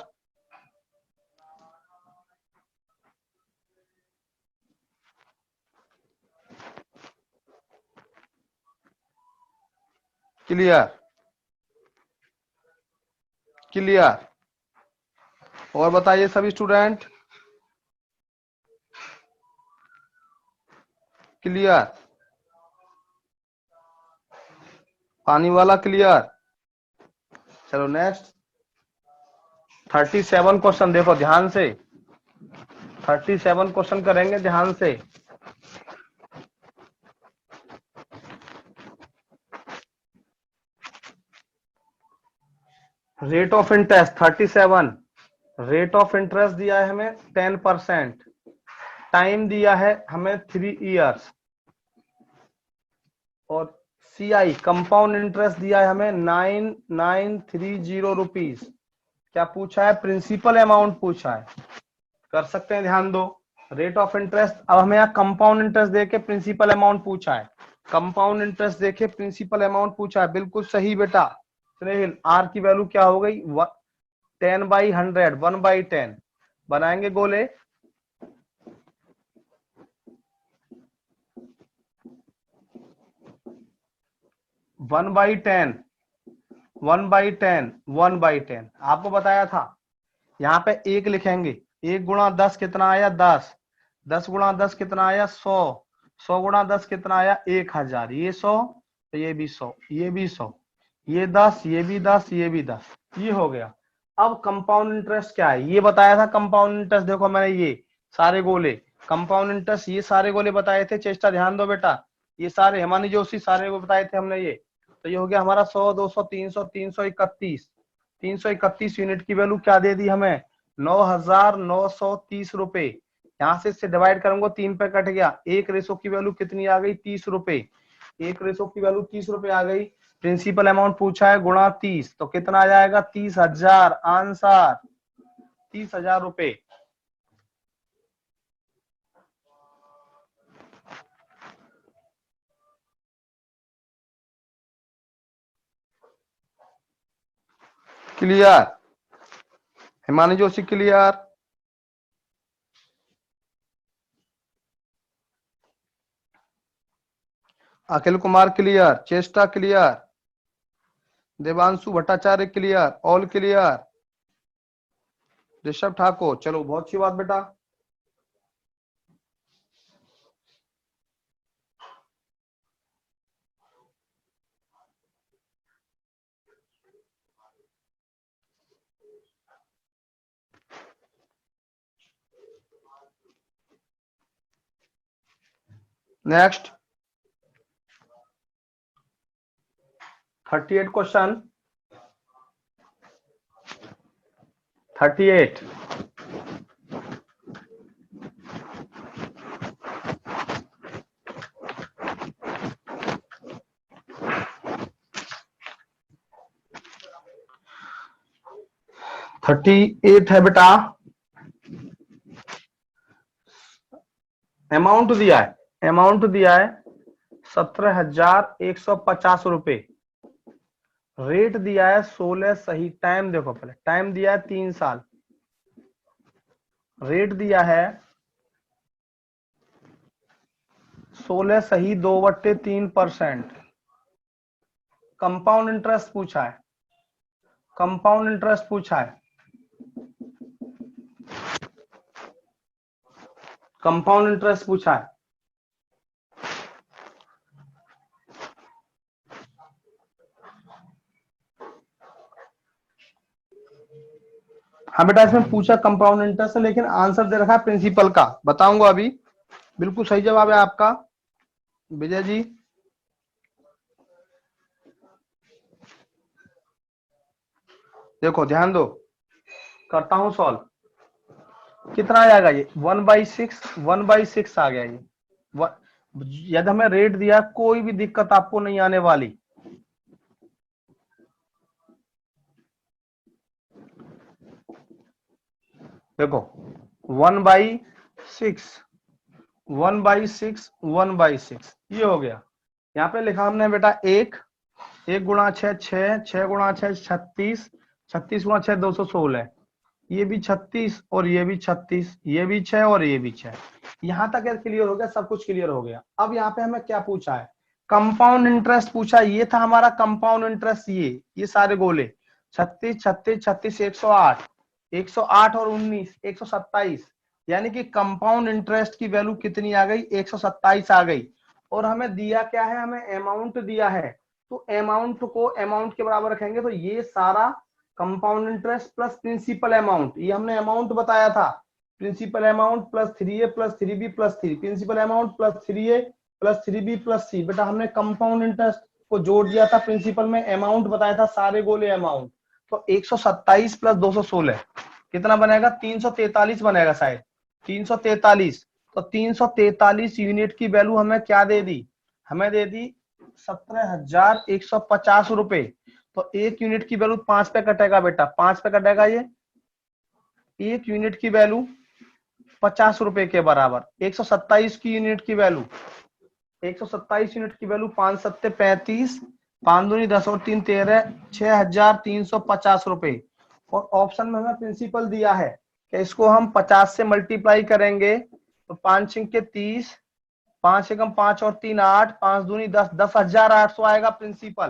क्लियर, क्लियर, और बताइए सभी स्टूडेंट क्लियर, पानी वाला क्लियर। चलो नेक्स्ट 37 क्वेश्चन देखो ध्यान से, 37 क्वेश्चन करेंगे ध्यान से। Rate of interest 37, rate of interest दिया है हमें 10%, टाइम दिया है हमें 3 इयर्स, और सीआई कंपाउंड इंटरेस्ट दिया है हमें 9930 रुपीज। क्या पूछा है, प्रिंसिपल अमाउंट पूछा है, कर सकते हैं ध्यान दो। रेट ऑफ इंटरेस्ट, अब हमें यहाँ कंपाउंड इंटरेस्ट देके प्रिंसिपल अमाउंट पूछा है, कंपाउंड इंटरेस्ट देके प्रिंसिपल अमाउंट पूछा है, बिल्कुल सही बेटा। स्नेहिल आर की वैल्यू क्या हो गई 10/100, 1/10, बनाएंगे गोले, 1/10 1/10 1/10 आपको बताया था। यहाँ पे 1 लिखेंगे, 1 गुणा 10 कितना आया 10, 10 गुणा 10 कितना आया 100, 100 गुणा 10 कितना आया 1000, ये 100 तो ये भी 100, ये भी 100, ये 10, ये भी 10, ये भी 10, ये हो गया। अब कंपाउंड इंटरेस्ट क्या है ये बताया था। कंपाउंड इंटरेस्ट देखो मैंने ये सारे गोले कंपाउंड इंटरेस्ट ये सारे गोले बताए थे। चेष्टा ध्यान दो बेटा, ये सारे हिमानी जोशी सारे को बताए थे हमने ये। तो ये हो गया हमारा 100, 200, 300, 331, 331 यूनिट की वैल्यू क्या दे दी हमें 9,930 रुपए। यहाँ से इससे डिवाइड करूंगा 3 पे कट गया, 1 की वैल्यू कितनी आ गई 30 रुपए, 1 की वैल्यू 30 रुपए आ गई। प्रिंसिपल अमाउंट पूछा है गुणा 30 तो कितना आ जाएगा 30,000, आंसर 30,000 रुपए। Clear Himani Joshi, clear? Akhil Kumar clear, Cheshta clear, Devanshu Bhattacharya clear, all clear, Rishabh Thakur, चलो बहुत अच्छी बात बेटा। नेक्स्ट 38 क्वेश्चन 38 38 है बेटा। अमाउंट दिया है, अमाउंट दिया है 17,150 रुपए। रेट दिया है 16 सही। टाइम देखो पहले, टाइम दिया है 3 साल। रेट दिया है 16 सही 2/3%। कंपाउंड इंटरेस्ट पूछा है, कंपाउंड इंटरेस्ट पूछा है, कंपाउंड इंटरेस्ट पूछा है। हाँ बेटा इसमें पूछा कंपाउंड इंटरेस्ट है, लेकिन आंसर दे रखा है प्रिंसिपल का। बताऊंगा अभी। बिल्कुल सही जवाब है आपका विजय जी। देखो ध्यान दो, करता हूं सॉल्व। कितना आ जाएगा ये 1/6, 1/6 आ गया ये। यदि हमें रेट दिया कोई भी दिक्कत आपको नहीं आने वाली। देखो 1/6, 1/6, 1/6 ये हो गया। यहाँ पे लिखा हमने बेटा 1 गुणा 6 6, 6 गुणा 6 36, 36 गुणा 6 216, ये भी 36 और ये भी 36, ये भी 6 और ये भी 6। यहां तक क्लियर हो गया, सब कुछ क्लियर हो गया। अब यहाँ पे हमें क्या पूछा है कंपाउंड इंटरेस्ट पूछा। ये था हमारा कंपाउंड इंटरेस्ट, ये सारे गोले 36 36 36 108, 108 और 19 127, यानी कि कंपाउंड इंटरेस्ट की वैल्यू कितनी आ गई 127 आ गई। और हमें दिया क्या है, हमें अमाउंट दिया है। तो अमाउंट को अमाउंट के बराबर रखेंगे तो ये सारा compound interest plus principal amount, ये हमने अमाउंट बताया था। Principal amount plus 3A plus 3B plus 3, principal amount plus 3A plus 3B plus C। बेटा हमने कंपाउंड इंटरेस्ट को जोड़ दिया था, प्रिंसिपल में अमाउंट बताया था, सारे गोले अमाउंट। तो 127 प्लस 216 कितना बनेगा 343 बनेगा शायद, 343। तो 343 यूनिट की वैल्यू हमें क्या दे दी, हमें दे दी 17,150 रुपए। तो 1 यूनिट की वैल्यू 5 पे कटेगा बेटा, 5 पे कटेगा ये। 1 यूनिट की वैल्यू 50 रुपए के बराबर। 127 की यूनिट की वैल्यू, 127 यूनिट की वैल्यू 5 सत्ते 35, 5 दूनी 10 और 3 13, 6,350 रुपए। और ऑप्शन में हमें प्रिंसिपल दिया है कि इसको हम 50 से मल्टीप्लाई करेंगे तो 5 6 के 30, 5 एकम 5 और 3 8, 5 दूनी 10, 10,800 आएगा प्रिंसिपल।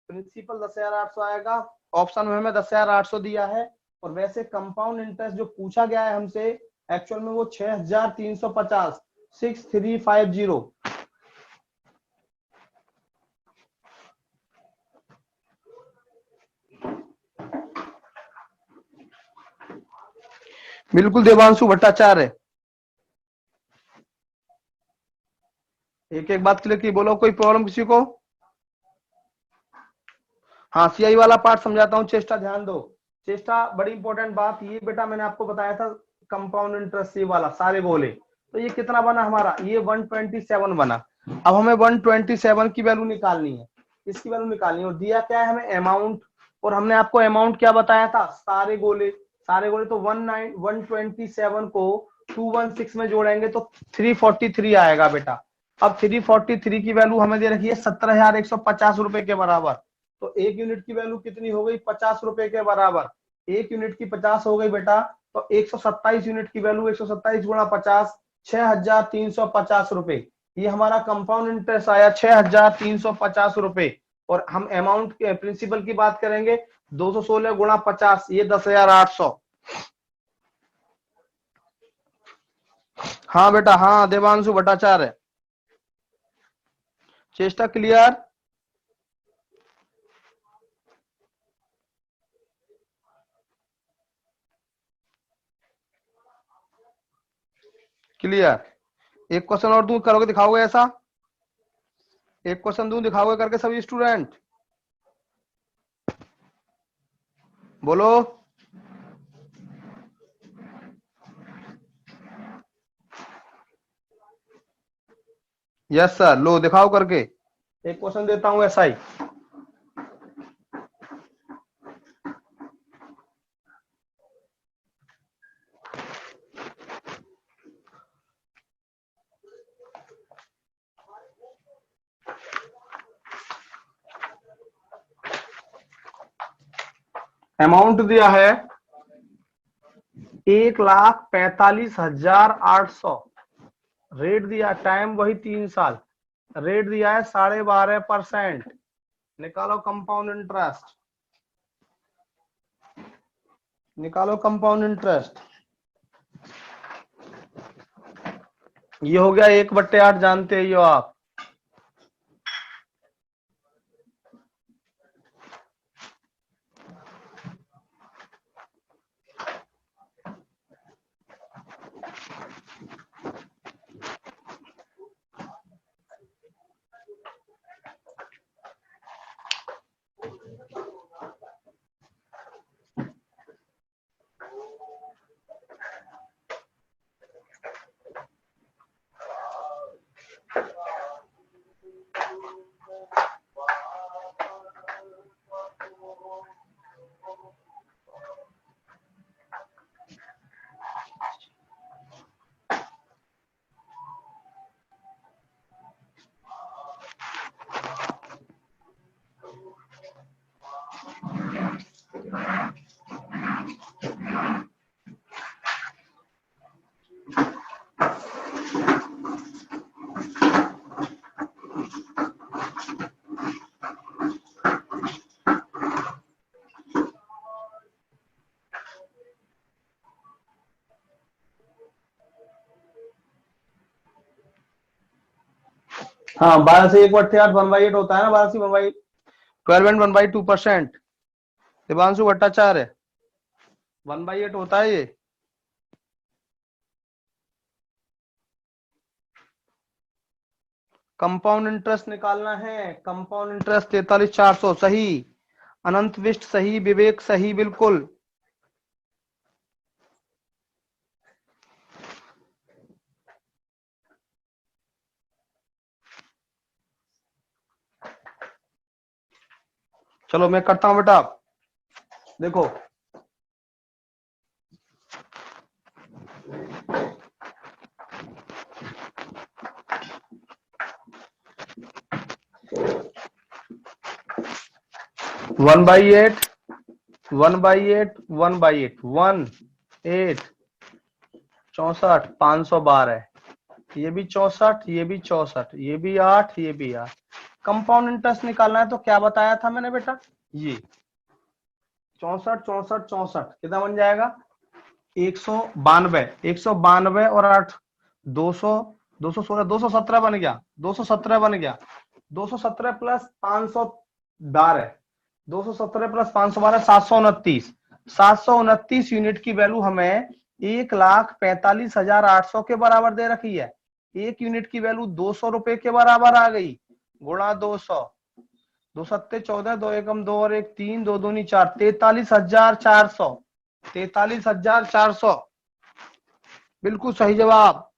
प्रिंसिपल 10,800 आएगा। ऑप्शन में हमें 10,800 दिया है। और वैसे कंपाउंड इंटरेस्ट जो पूछा गया है हमसे एक्चुअल में वो 6,350, 6350। बिल्कुल देवांशु भट्टाचार्य, एक एक बात क्लियर की, बोलो कोई प्रॉब्लम किसी को? हाँ सीआई वाला पार्ट समझाता हूँ। चेष्टा ध्यान दो, चेष्टा बड़ी इंपॉर्टेंट बात। ये बेटा मैंने आपको बताया था कंपाउंड इंटरेस्ट ये वाला सारे बोले, तो ये कितना बना हमारा, ये 127 बना। अब हमें 127 की वैल्यू निकालनी है, इसकी वैल्यू निकालनी है। और दिया क्या है हमें, अमाउंट। और हमने आपको अमाउंट क्या बताया था, सारे गोले। सारे गोले तो 127 को 216 में जोड़ेंगे तो 343 आएगा बेटा। अब 343 की वैल्यू हमें दे रखी है 17,150 रुपए के बराबर। तो एक यूनिट की वैल्यू कितनी हो गई, 50 रुपए के बराबर। एक यूनिट की 50 हो गई बेटा, तो 127 यूनिट की वैल्यू 127 गुणा 50, 6,350 रुपए। ये हमारा कंपाउंड इंटरेस्ट आया 6,350 रुपए। और हम अमाउंट के प्रिंसिपल की बात करेंगे, 216 गुणा 50, ये 10,800। हाँ बेटा, हाँ देवांशु भट्टाचार्य, चेष्टा क्लियर? क्लियर। एक क्वेश्चन और दूं, करोगे दिखाओगे ऐसा? एक क्वेश्चन दूं, दिखाओगे करके सभी स्टूडेंट? बोलो। यस सर, लो दिखाओ करके। एक क्वेश्चन देता हूं ऐसा ही। अमाउंट दिया है 1,45,800। रेट दिया, टाइम वही 3 साल। रेट दिया है 12.5%। निकालो कंपाउंड इंटरेस्ट, निकालो कंपाउंड इंटरेस्ट। ये हो गया 1/8, जानते ही हो आप। हाँ 12 से 1/8 1/8 होता है ना, 12 से 1/8, 12 एंड 1/2%। देवांशु भट्टाचार्य 1/8 होता है ये। कंपाउंड इंटरेस्ट निकालना है, कंपाउंड इंटरेस्ट 43,400 सही। अनंत विष्ट सही, विवेक सही, बिल्कुल। चलो मैं करता हूं बेटा, देखो। One by eight, 1/8, 1/8, 1 8 64 512। ये भी 64, ये भी 64, ये भी 8, ये भी 8। कंपाउंड इंटरेस्ट निकालना है तो क्या बताया था मैंने बेटा, ये 64 64 64 कितना बन जाएगा, 192। 192 और 8, 200, 216, 217 बन गया, 217 बन गया। 217 प्लस 512, 217 प्लस 512, 729। 729 यूनिट की वैल्यू हमें 1,45,800 के बराबर दे रखी है। एक यूनिट की वैल्यू 200 रुपए के बराबर आ गई, गुणा 200। 2 सत्ते 14, 2 एकम 2 और 1 3, 2 दूनी 4, 43,400। 43,400 बिल्कुल सही जवाब।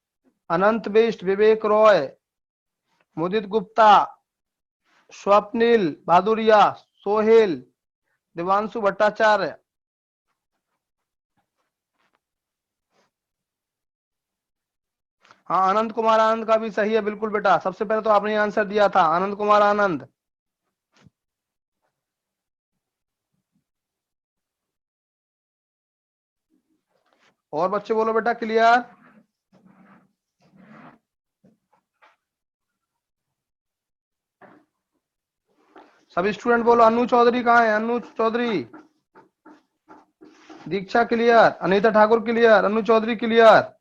अनंत बिष्ट, विवेक रॉय, मुदित गुप्ता, स्वप्निल भादुरिया, सोहेल, दिवांशु भट्टाचार्य। हाँ, आनंद कुमार आनंद का भी सही है, बिल्कुल बेटा। सबसे पहले तो आपने आंसर दिया था, आनंद कुमार आनंद। और बच्चे बोलो बेटा, क्लियर। सभी स्टूडेंट बोलो। अनु चौधरी कहाँ है, अनु चौधरी। दीक्षा clear, Anita Thakur clear, Anu Chaudhary clear,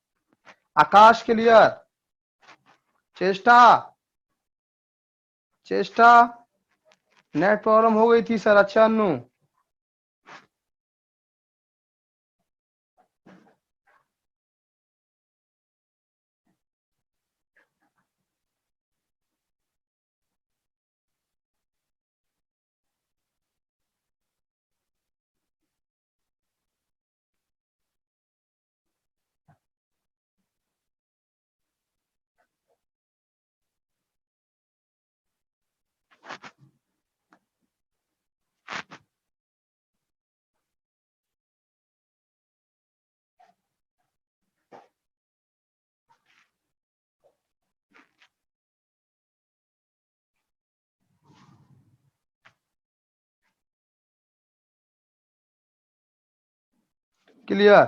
आकाश क्लियर, चेष्टा, चेष्टा नेट प्रॉब्लम हो गई थी सर। अच्छा अनु, क्लियर।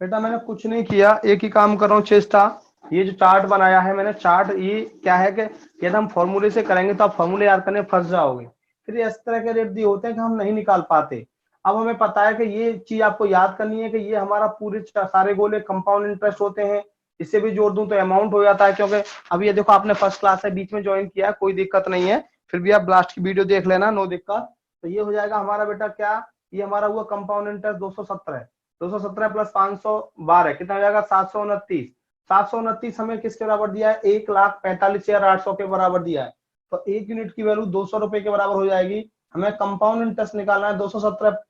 बेटा मैंने कुछ नहीं किया, एक ही काम कर रहा हूँ, चेष्टा। ये जो चार्ट बनाया है मैंने, चार्ट ये क्या है कि यदि हम फॉर्मूले से करेंगे तो आप फॉर्मूले याद करने फंस जाओगे, फिर इस तरह के रेट दिए होते हैं कि हम नहीं निकाल पाते। अब हमें पता है कि ये चीज आपको याद करनी है कि ये हमारा पूरे सारे गोले कंपाउंड इंटरेस्ट होते हैं। इससे भी जोड़ दूं तो अमाउंट हो जाता है, क्योंकि अब ये देखो आपने फर्स्ट क्लास है, बीच में ज्वाइन किया, कोई दिक्कत नहीं है, फिर भी आप लास्ट की वीडियो देख लेना, नो दिक्कत। तो ये हो जाएगा हमारा बेटा क्या, ये हमारा हुआ कंपाउंड इंटरेस्ट 217। 217 प्लस 512 कितना हो जाएगा, 729। 729 हमें किसके बराबर दिया है, 1,45,800 के बराबर दिया है। तो एक यूनिट की वैल्यू 200 रुपए के बराबर हो जाएगी। हमें कंपाउंड इंटरेस्ट निकालना है, 217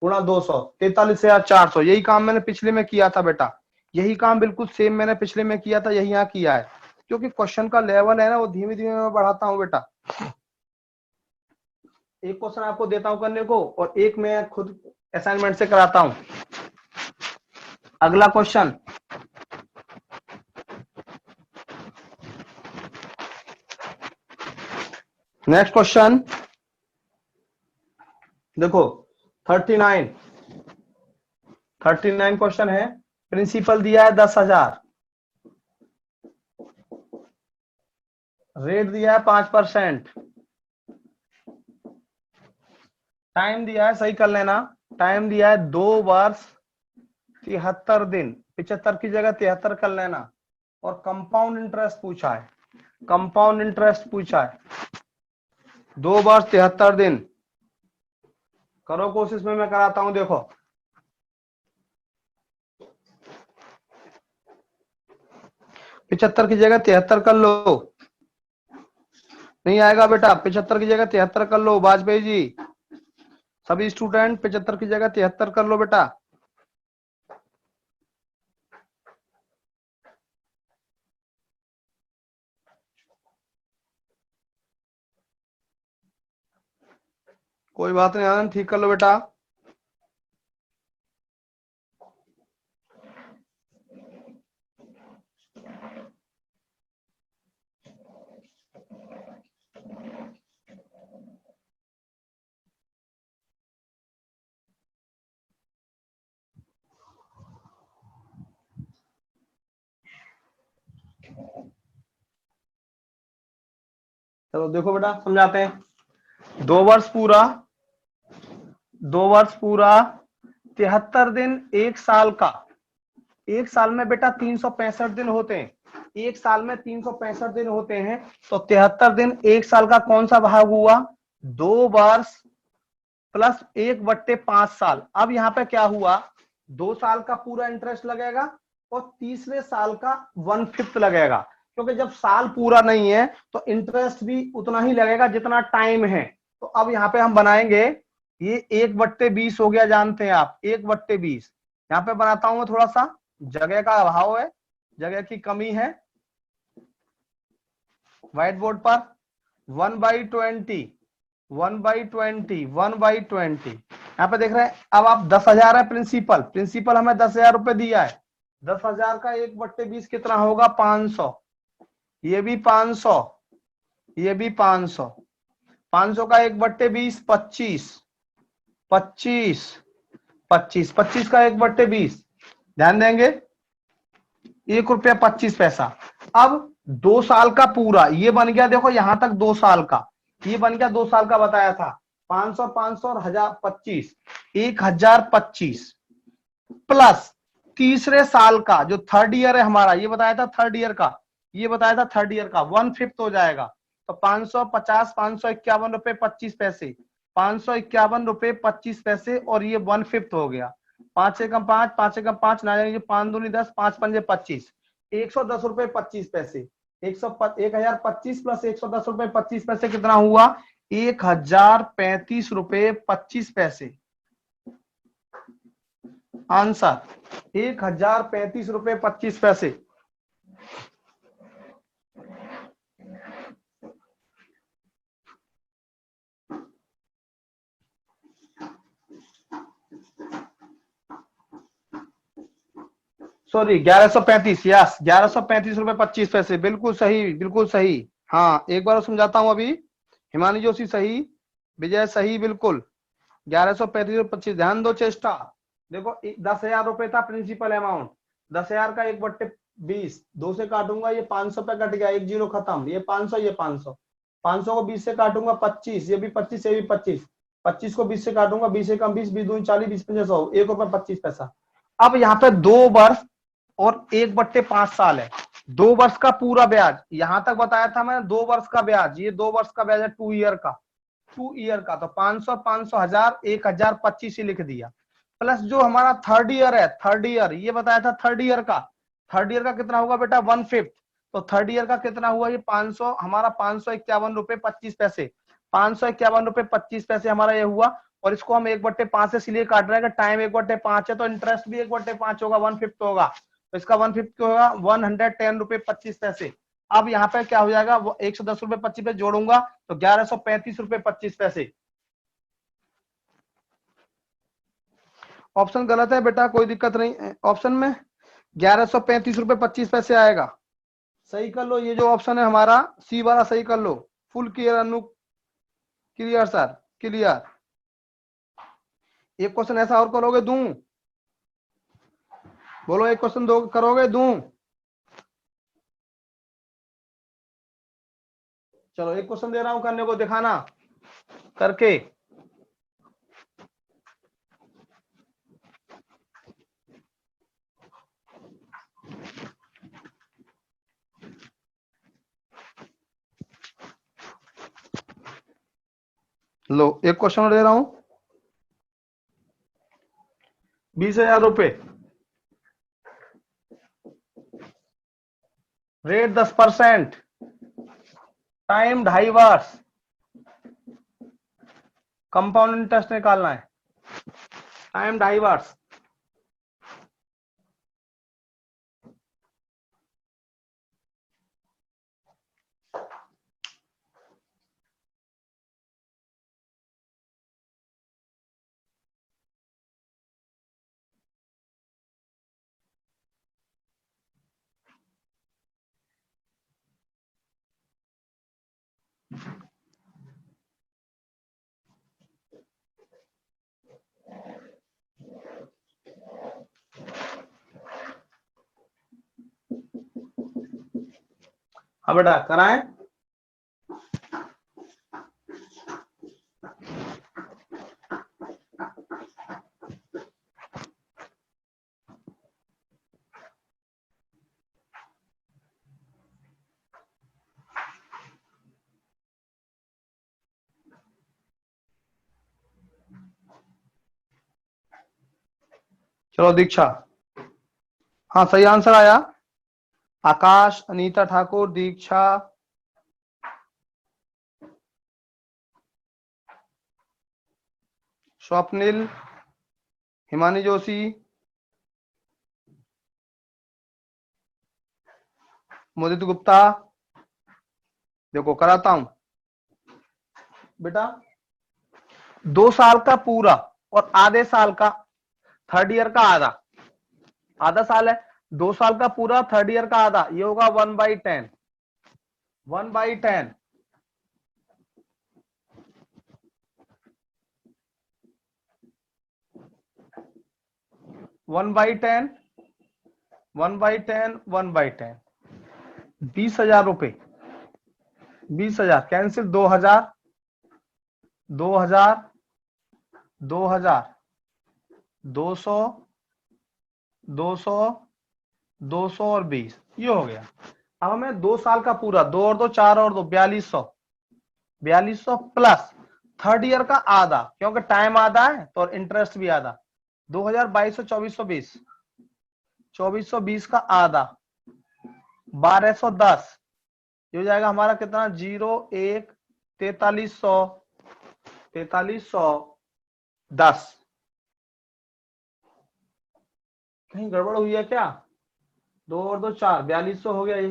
गुणा 200, 43,400। यही काम मैंने पिछले में किया था बेटा, यही काम बिल्कुल सेम मैंने पिछले में किया था, यही यहाँ किया है। क्योंकि क्वेश्चन का लेवल है ना, वो धीमे धीमे मैं बढ़ाता हूँ बेटा। एक क्वेश्चन आपको देता हूँ करने को, और एक मैं खुद असाइनमेंट से कराता हूँ। अगला क्वेश्चन, नेक्स्ट क्वेश्चन देखो, 39 क्वेश्चन है। प्रिंसिपल दिया है 10,000, रेट दिया है 5%, टाइम दिया है, सही कर लेना, टाइम दिया है 2 वर्ष 73 दिन, 75 की जगह 73 कर लेना। और कंपाउंड इंटरेस्ट पूछा है, कंपाउंड इंटरेस्ट पूछा है 2 वर्ष 73 दिन। करो कोशिश में, मैं कराता हूं, देखो। पिछहत्तर की जगह 73 कर लो, नहीं आएगा बेटा, 75 की जगह 73 कर लो वाजपेयी जी। सभी स्टूडेंट 75 की जगह 73 कर लो बेटा। कोई बात नहीं आनंद, ठीक कर लो बेटा। चलो देखो बेटा समझाते हैं। 2 वर्ष पूरा, 2 वर्ष पूरा, 73 दिन, एक साल का। एक साल में बेटा 365 दिन होते हैं, एक साल में 365 दिन होते हैं, तो 73 दिन एक साल का कौन सा भाग हुआ? 2 वर्ष प्लस 1/5 साल। अब यहाँ पे क्या हुआ, 2 साल का पूरा इंटरेस्ट लगेगा और तीसरे साल का 1/5 लगेगा, क्योंकि जब साल पूरा नहीं है तो इंटरेस्ट भी उतना ही लगेगा जितना टाइम है। तो अब यहाँ पे हम बनाएंगे, ये 1/20 हो गया, जानते हैं आप 1/20। यहाँ पे बनाता हूं, थोड़ा सा जगह का अभाव है, जगह की कमी है। व्हाइट बोर्ड पर 1/20, 1/20, 1/20। यहाँ पे देख रहे हैं, अब आप 10,000 है प्रिंसिपल, प्रिंसिपल हमें 10,000 रुपए दिया है। 10,000 का 1/20 कितना होगा? 500। ये भी 500, ये भी 500। 500 का 1/20 25, 25, 25, 25 का 1/20, ध्यान देंगे, 1 रुपया 25 पैसा। अब 2 साल का पूरा ये बन गया, देखो यहां तक 2 साल का, ये बन गया 2 साल का बताया था। 500, 500 और 1025, 1025 प्लस तीसरे साल का जो थर्ड ईयर है हमारा, ये बताया था थर्ड ईयर का, ये बताया था थर्ड ईयर का 1/5 हो जाएगा। तो 550, 551 रुपए 25 पैसे, 551 रुपए 25 पैसे, और ये 1/5 हो गया। 5 एकम 5, 5 एकम 5, ना जाएंगे 5 दूनी 10, 5 पंजे 25, 110 रुपए 25 पैसे। 1025 प्लस 110 रुपए 25 पैसे कितना हुआ? 1035 रुपए 25 पैसे। आंसर 1035 रुपए 25 पैसे। सॉरी 1135, यस 1135 रुपए 25 पैसे, बिल्कुल सही, बिल्कुल सही। हाँ एक बार समझाता हूं अभी। हिमानी जोशी सही, विजय सही, बिल्कुल 1135 रुपए 25। ध्यान दो चेष्टा, देखो 10,000 रुपए था प्रिंसिपल अमाउंट, 10,000 का 1/20, 2 से काटूंगा ये 500 पे कट गया, 1 जीरो खत्म, ये 500, ये 500, 500 को 20 से काटूंगा 25, ये भी 25, ये भी 25, 25 को 20 से काटूंगा, 20 से कम 20, 20 दूनी 40, 20 पंजे 100, 1 रुपया 25 पैसा। अब यहाँ पे 2 वर्ष और 1/5 साल है, 2 वर्ष का पूरा ब्याज, यहां तक बताया था मैंने 2 वर्ष का ब्याज, ये 2 वर्ष का ब्याज है 2 ईयर का, 2 ईयर का। तो 500, 500, 1000, 1025 ही लिख दिया, प्लस जो हमारा थर्ड ईयर है, थर्ड ईयर ये बताया था थर्ड ईयर का, थर्ड ईयर का कितना होगा बेटा? 1/5। तो थर्ड ईयर का कितना हुआ? ये 500, हमारा 551 रुपए 25 पैसे, 551 रुपए 25 पैसे हमारा ये हुआ। और इसको हम 1/5 से इसलिए काट रहे हैं कि टाइम 1/5 है, तो इंटरेस्ट भी 1/5 होगा, 1/5 होगा, तो इसका 1/5 होगा 110 रुपए 25 पैसे। अब यहाँ पे क्या हो जाएगा? 110 रुपए 25 पे जोड़ूंगा तो 1135 रुपए 25 पैसे। ऑप्शन गलत है बेटा, कोई दिक्कत नहीं, ऑप्शन में 1135 रुपए 25 पैसे आएगा। सही कर लो, ये जो ऑप्शन है हमारा सी वाला सही कर लो। Full clear Anu? Clear sir, clear. एक क्वेश्चन ऐसा और करोगे दूं? बोलो एक क्वेश्चन दो करोगे दूं? चलो एक क्वेश्चन दे रहा हूं, करने को दिखाना करके। लो एक क्वेश्चन दे रहा हूं, 20,000 रुपए, रेट 10%, टाइम 2.5 वर्ष, कंपाउंड इंटरेस्ट निकालना है, टाइम 2.5 वर्ष। अब बेटा कराएं। चलो दीक्षा, हाँ सही आंसर आया। आकाश, अनीता ठाकुर, दीक्षा, स्वप्निल, हिमानी जोशी, मुदित गुप्ता। देखो कराता हूं बेटा, 2 साल का पूरा और आधे साल का, थर्ड ईयर का आधा, आधा साल है, 2 साल का पूरा, थर्ड ईयर का आधा, ये होगा 1/10, 1/10, 1/10, 1/10, 1/10, 20,000 रुपए, 20,000 कैंसिल, 2,000, 2,000, 2,000, 200, 200, 200 और 20, ये हो गया। अब हमें 2 साल का पूरा, 2 और 2 4 और 2 4200, 4200 प्लस थर्ड ईयर का आधा, क्योंकि टाइम आधा है तो इंटरेस्ट भी आधा, 2,2200, 2420, 2420 का आधा, 1210, ये हो जाएगा हमारा कितना, 01, 4300, 4310। कहीं गड़बड़ हुई है क्या? 2 और 2 4, 4200 हो गया ये,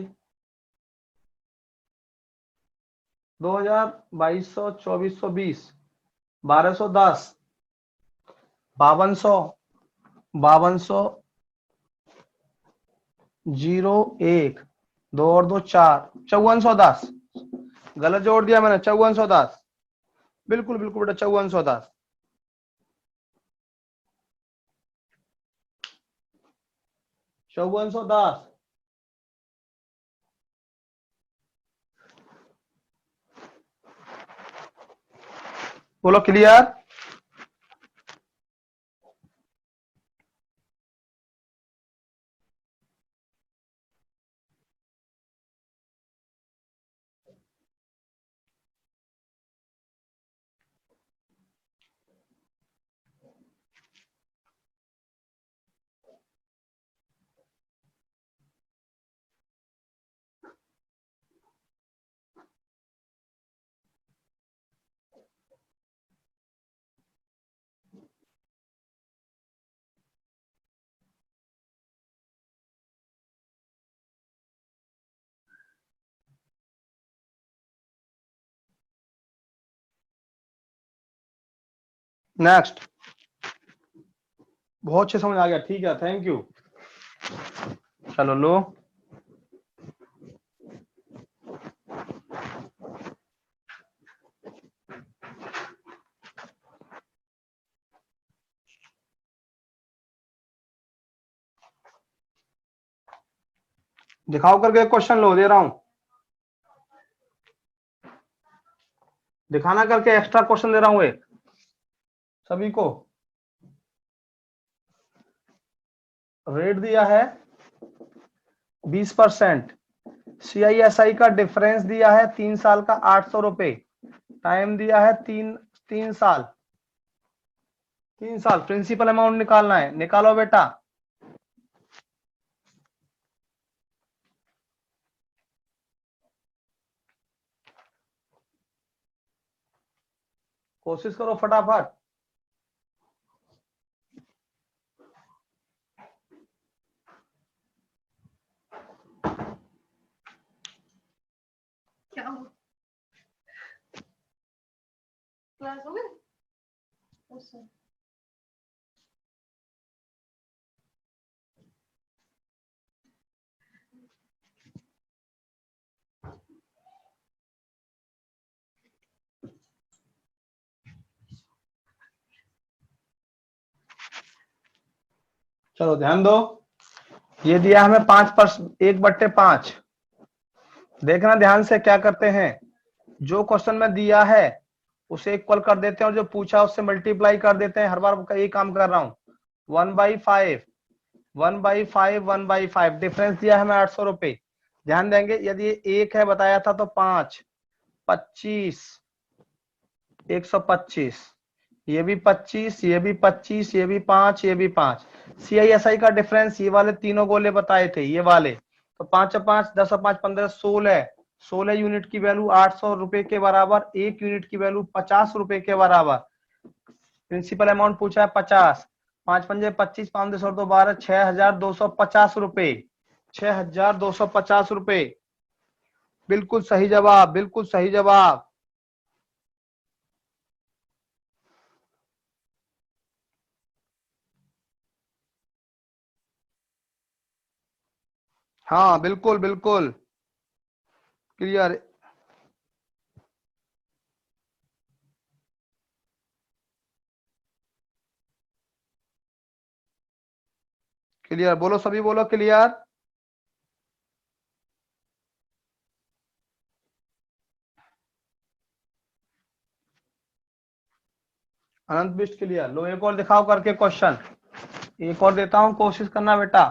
2200, 2420, 1210, 5200, 5200, 01, 2 और 2 4, 5410, गलत जोड़ दिया मैंने, 5410, बिल्कुल बिल्कुल बेटा 5410, 5410। बोलो क्लियर? नेक्स्ट, बहुत अच्छे समझ आ गया, ठीक है, थैंक यू। चलो लो, दिखाओ करके क्वेश्चन लो, दे रहा हूं, दिखाना करके एक्स्ट्रा क्वेश्चन दे रहा हूं एक सभी को। रेट दिया है 20%, CISI का डिफरेंस दिया है 3 साल का 800 रुपए, टाइम दिया है 3 साल, 3 साल, प्रिंसिपल अमाउंट निकालना है, निकालो बेटा। कोशिश करो फटाफट। क्या हो क्लास हो गई? चलो ध्यान दो, ये दिया हमें 5%, 1/5, देखना ध्यान से क्या करते हैं, जो क्वेश्चन में दिया है उसे इक्वल कर देते हैं और जो पूछा उससे मल्टीप्लाई कर देते हैं। हर बार का यही काम कर रहा हूँ। 1/5 1/5 1/5 डिफरेंस दिया है हमें 800 रुपए। ध्यान देंगे, यदि ये एक है बताया था तो 5 25 125, ये भी 25, ये भी 25, ये भी 5, ये भी 5। CISI का डिफरेंस ये वाले तीनों गोले बताए थे, ये वाले। तो 5 और 5 10 और 5 15 16 16 यूनिट की वैल्यू 800 रुपए के बराबर, 1 यूनिट की वैल्यू 50 रुपए के बराबर। प्रिंसिपल अमाउंट पूछा है 50, 5 पंजे 25, 5 10 और 2 12, 6250 रुपए, 6250 रुपए। बिल्कुल सही जवाब, बिल्कुल सही जवाब। हाँ बिल्कुल बिल्कुल क्लियर। क्लियर बोलो, सभी बोलो क्लियर। अनंत बिस्ट क्लियर। लो एक और दिखाओ करके क्वेश्चन, एक और देता हूं, कोशिश करना बेटा।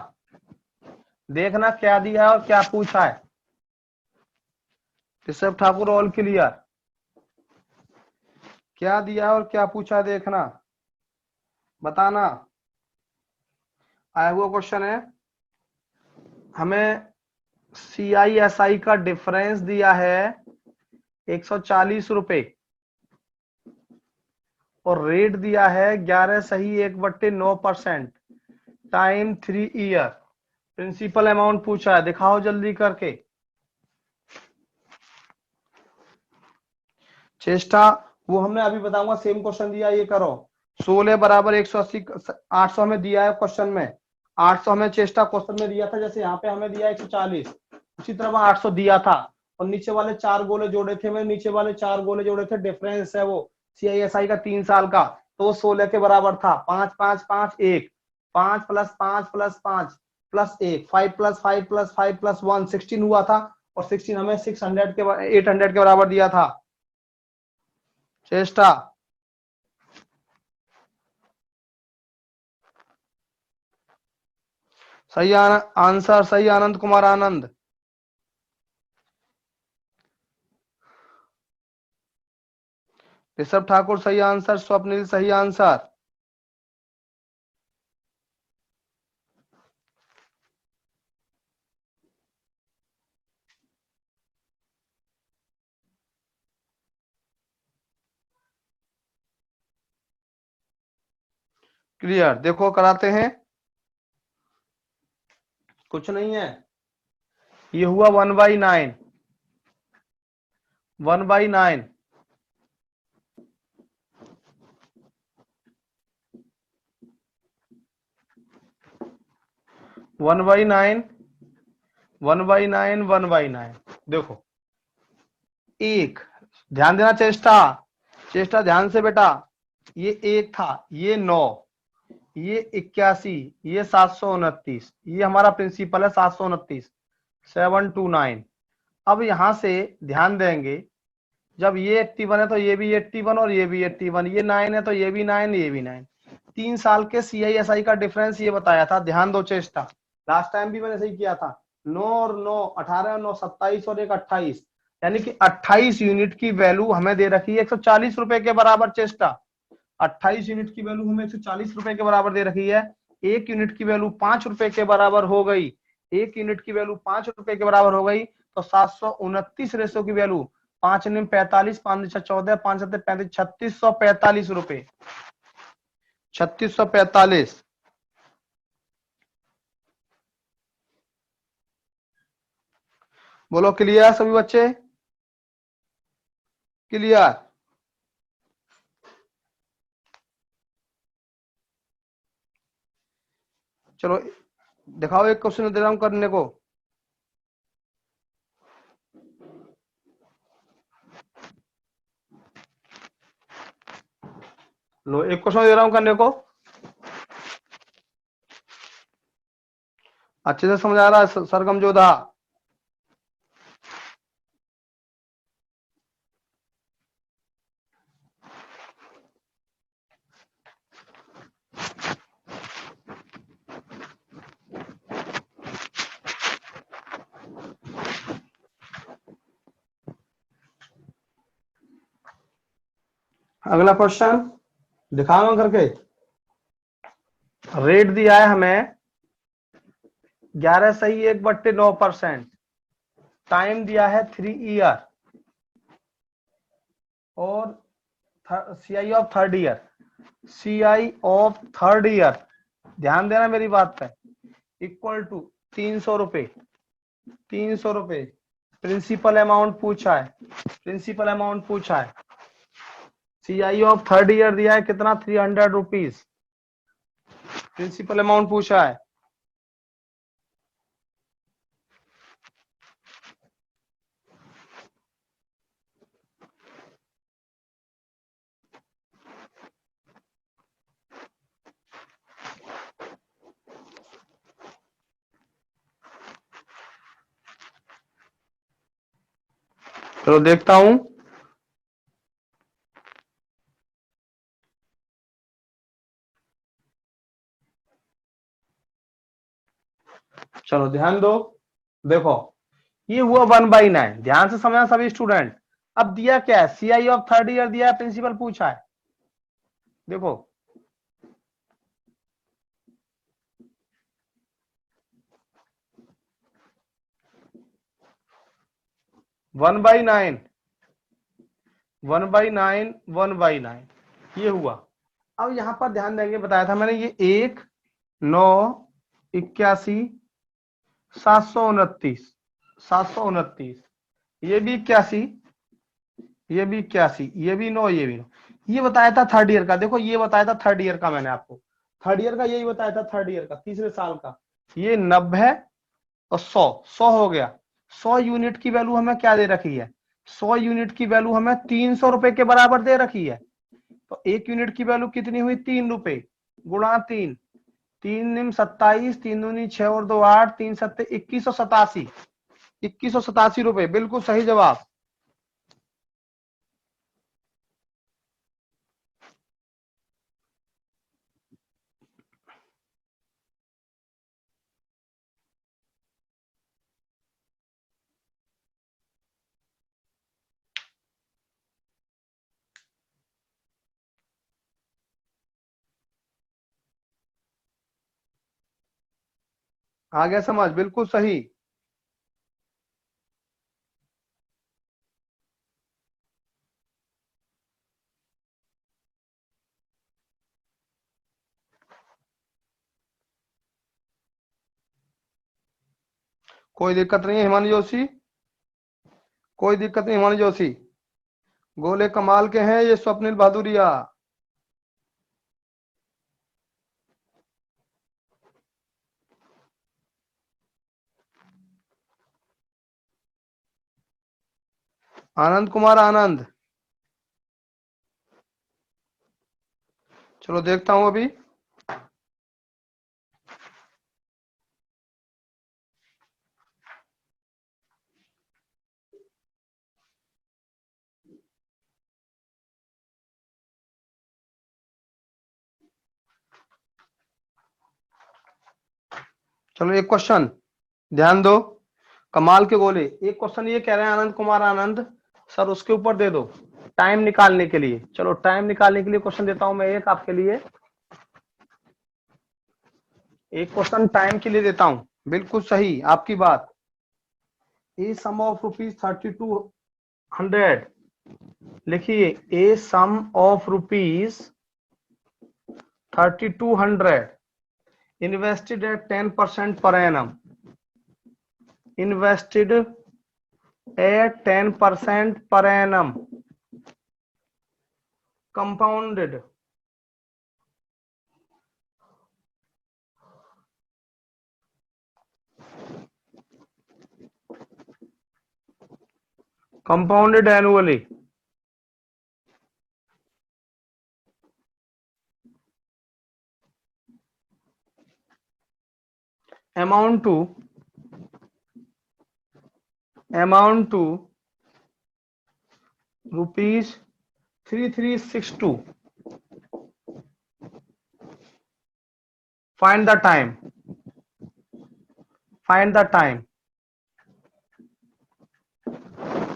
देखना क्या दिया है और क्या पूछा है। Rishabh Thakur all clear. क्या दिया है और क्या पूछा है देखना, बताना। आया हुआ क्वेश्चन है, हमें CISI का डिफरेंस दिया है 140 रुपए और रेट दिया है 11 सही 1/9% टाइम 3 ईयर। प्रिंसिपल अमाउंट पूछा है, दिखाओ जल्दी करके। चेष्टा वो हमने अभी बताऊंगा, सेम क्वेश्चन दिया, ये करो। 16 बराबर 180, 800 हमें दिया है क्वेश्चन में, 800 हमें चेष्टा क्वेश्चन में दिया था, जैसे यहाँ पे हमें दिया 140, उसी तरह वहां 800 दिया था। और नीचे वाले 4 गोले जोड़े थे, मैं नीचे वाले 4 गोले जोड़े थे, डिफरेंस है वो CISI का 3 साल का, तो वो 16 के बराबर था। 5 5 5 1, 5 + 5 + 5 + 1, 5 + 5 + 5 + 1 16 हुआ था। और 16 हमें 600 के 800 के बराबर दिया था। चेष्टा सही आंसर, सही आनंद कुमार आनंद। ऋषभ ठाकुर सही आंसर, स्वप्निल सही आंसर। क्लियर, देखो कराते हैं, कुछ नहीं है। ये हुआ 1/9, 1/9, 1/9, 1/9, 1/9। देखो एक, ध्यान देना चेष्टा, चेष्टा ध्यान से बेटा। ये एक था, ये 9, ये 81, ये 729, ये हमारा प्रिंसिपल है 729, 729। अब यहां से ध्यान देंगे, जब ये 81 है तो ये भी 81 और ये भी 81, ये 9 है तो ये भी 9, ये भी 9। 3 साल के CISI का डिफरेंस ये बताया था, ध्यान दो चेष्टा। लास्ट टाइम भी मैंने सही किया था। 9 और 9 18 और 9 27 और एक 28, यानी कि 28 यूनिट की वैल्यू हमें दे रखी है 140 रुपए के बराबर। चेष्टा 28 यूनिट की वैल्यू हमें 140 रुपए के बराबर दे रखी है। एक यूनिट की वैल्यू 5 रुपए के बराबर हो गई, एक यूनिट की वैल्यू 5 रुपए के बराबर हो गई, तो 729 रेशो की वैल्यू 5 × 45, 5 × 14, 5 × 35, 3645 रुपए, 3645। बोलो क्लियर सभी बच्चे, क्लियर। चलो दिखाओ, एक क्वेश्चन दे रहा हूं करने को। लो एक क्वेश्चन दे रहा हूं करने को, अच्छे से समझ आ रहा है सरगम जोधा। अगला क्वेश्चन दिखाओ करके। रेट दिया है हमें 11 सही 1/9%। टाइम दिया है 3 ईयर और CI of third year. CI of third year, ध्यान देना मेरी बात पे, इक्वल टू 300 रुपए। 300 रुपए प्रिंसिपल अमाउंट पूछा है, प्रिंसिपल अमाउंट पूछा है। सीआई ऑफ थर्ड ईयर दिया है कितना, 300 रुपीज। प्रिंसिपल अमाउंट पूछा है। चलो देखता हूं। चलो ध्यान दो, देखो ये हुआ 1/9। ध्यान से समझना सभी स्टूडेंट। अब दिया क्या है, सीआई ऑफ थर्ड ईयर दिया है, प्रिंसिपल पूछा है। देखो 1/9, 1/9, 1/9 ये हुआ। अब यहां पर ध्यान देंगे, बताया था मैंने, ये 1, 9, 81, 729, 729, ये भी 81, ये भी 81, ये भी 9, ये भी 9। ये बताया था थर्ड ईयर का। देखो ये बताया था थर्ड ईयर का मैंने आपको, थर्ड ईयर का यही बताया था, थर्ड ईयर का, तीसरे साल का। ये 90 और 100, 100 हो गया। 100 यूनिट की वैल्यू हमें क्या दे रखी है, 100 यूनिट की वैल्यू हमें 300 रुपए के बराबर दे रखी है। तो एक यूनिट की वैल्यू कितनी हुई, 3 रुपए, गुणा 3, 3 × 27, 3 दूनी 6 और 2 8, 3 7 2187, 2187 रुपए, बिल्कुल सही जवाब। आ गया समझ, बिल्कुल सही। कोई दिक्कत नहीं है हिमानी जोशी, कोई दिक्कत नहीं हिमानी जोशी। गोले कमाल के हैं ये स्वप्निल बहादुरिया। आनंद कुमार आनंद, चलो देखता हूं अभी। चलो एक क्वेश्चन ध्यान दो, कमाल के गोले। एक क्वेश्चन ये कह रहे हैं आनंद कुमार आनंद सर, उसके ऊपर दे दो टाइम निकालने के लिए। चलो टाइम निकालने के लिए क्वेश्चन देता हूं मैं एक आपके लिए, एक क्वेश्चन टाइम के लिए देता हूं। बिल्कुल सही आपकी बात। ए सम ऑफ ₹3200, लिखिए ए सम of ₹3200 invested at 10% per annum, invested at 10% per annum, compounded, compounded annually, amount to ₹3362. find the time, find the time।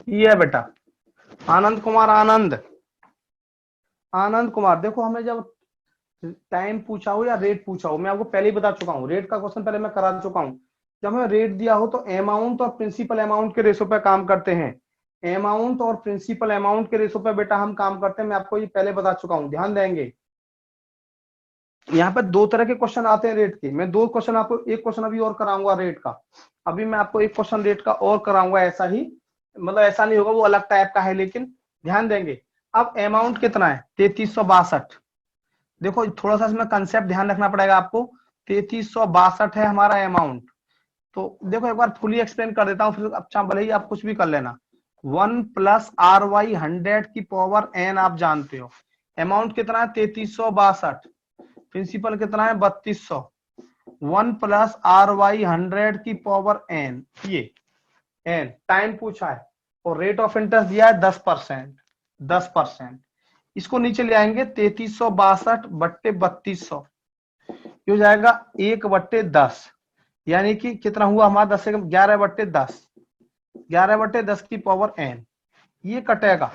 ये है बेटा आनंद कुमार आनंद, आनंद कुमार, देखो हमें जब टाइम पूछा हो या रेट पूछा हो, मैं आपको पहले ही बता चुका हूँ, रेट का क्वेश्चन पहले मैं करा चुका हूँ। जब हमें रेट दिया हो तो अमाउंट और प्रिंसिपल अमाउंट के रेशो पे काम करते हैं। अमाउंट और प्रिंसिपल अमाउंट के रेशो पे बेटा हम काम करते हैं, मैं आपको ये पहले बता चुका हूँ, ध्यान देंगे। यहाँ पे दो तरह के क्वेश्चन आते हैं रेट के, मैं दो क्वेश्चन आपको, एक क्वेश्चन अभी और कराऊंगा रेट का, अभी मैं आपको एक क्वेश्चन रेट का और कराऊंगा, ऐसा ही मतलब ऐसा नहीं होगा, वो अलग टाइप का है, लेकिन ध्यान देंगे। अब अमाउंट कितना है 3362, देखो थोड़ा सा इसमें कंसेप्ट ध्यान रखना पड़ेगा आपको। 3362 है हमारा अमाउंट। तो देखो एक बार फुली एक्सप्लेन कर देता हूँ, फिर अच्छा भले ही आप कुछ भी कर लेना। 1 प्लस आर वाई 100 की पावर एन आप जानते हो। अमाउंट कितना है 3362, प्रिंसिपल कितना है 3200। 1 प्लस आर वाई 100 की पावर एन, ये एन टाइम पूछा है, और रेट ऑफ इंटरेस्ट दिया है 10%। 10% इसको नीचे ले आएंगे, 3362 बट्टे 3200, ये हो जाएगा 1/10, यानी कि कितना हुआ हमारा 10 से 11/10, 11/10 की पावर एन, ये कटेगा।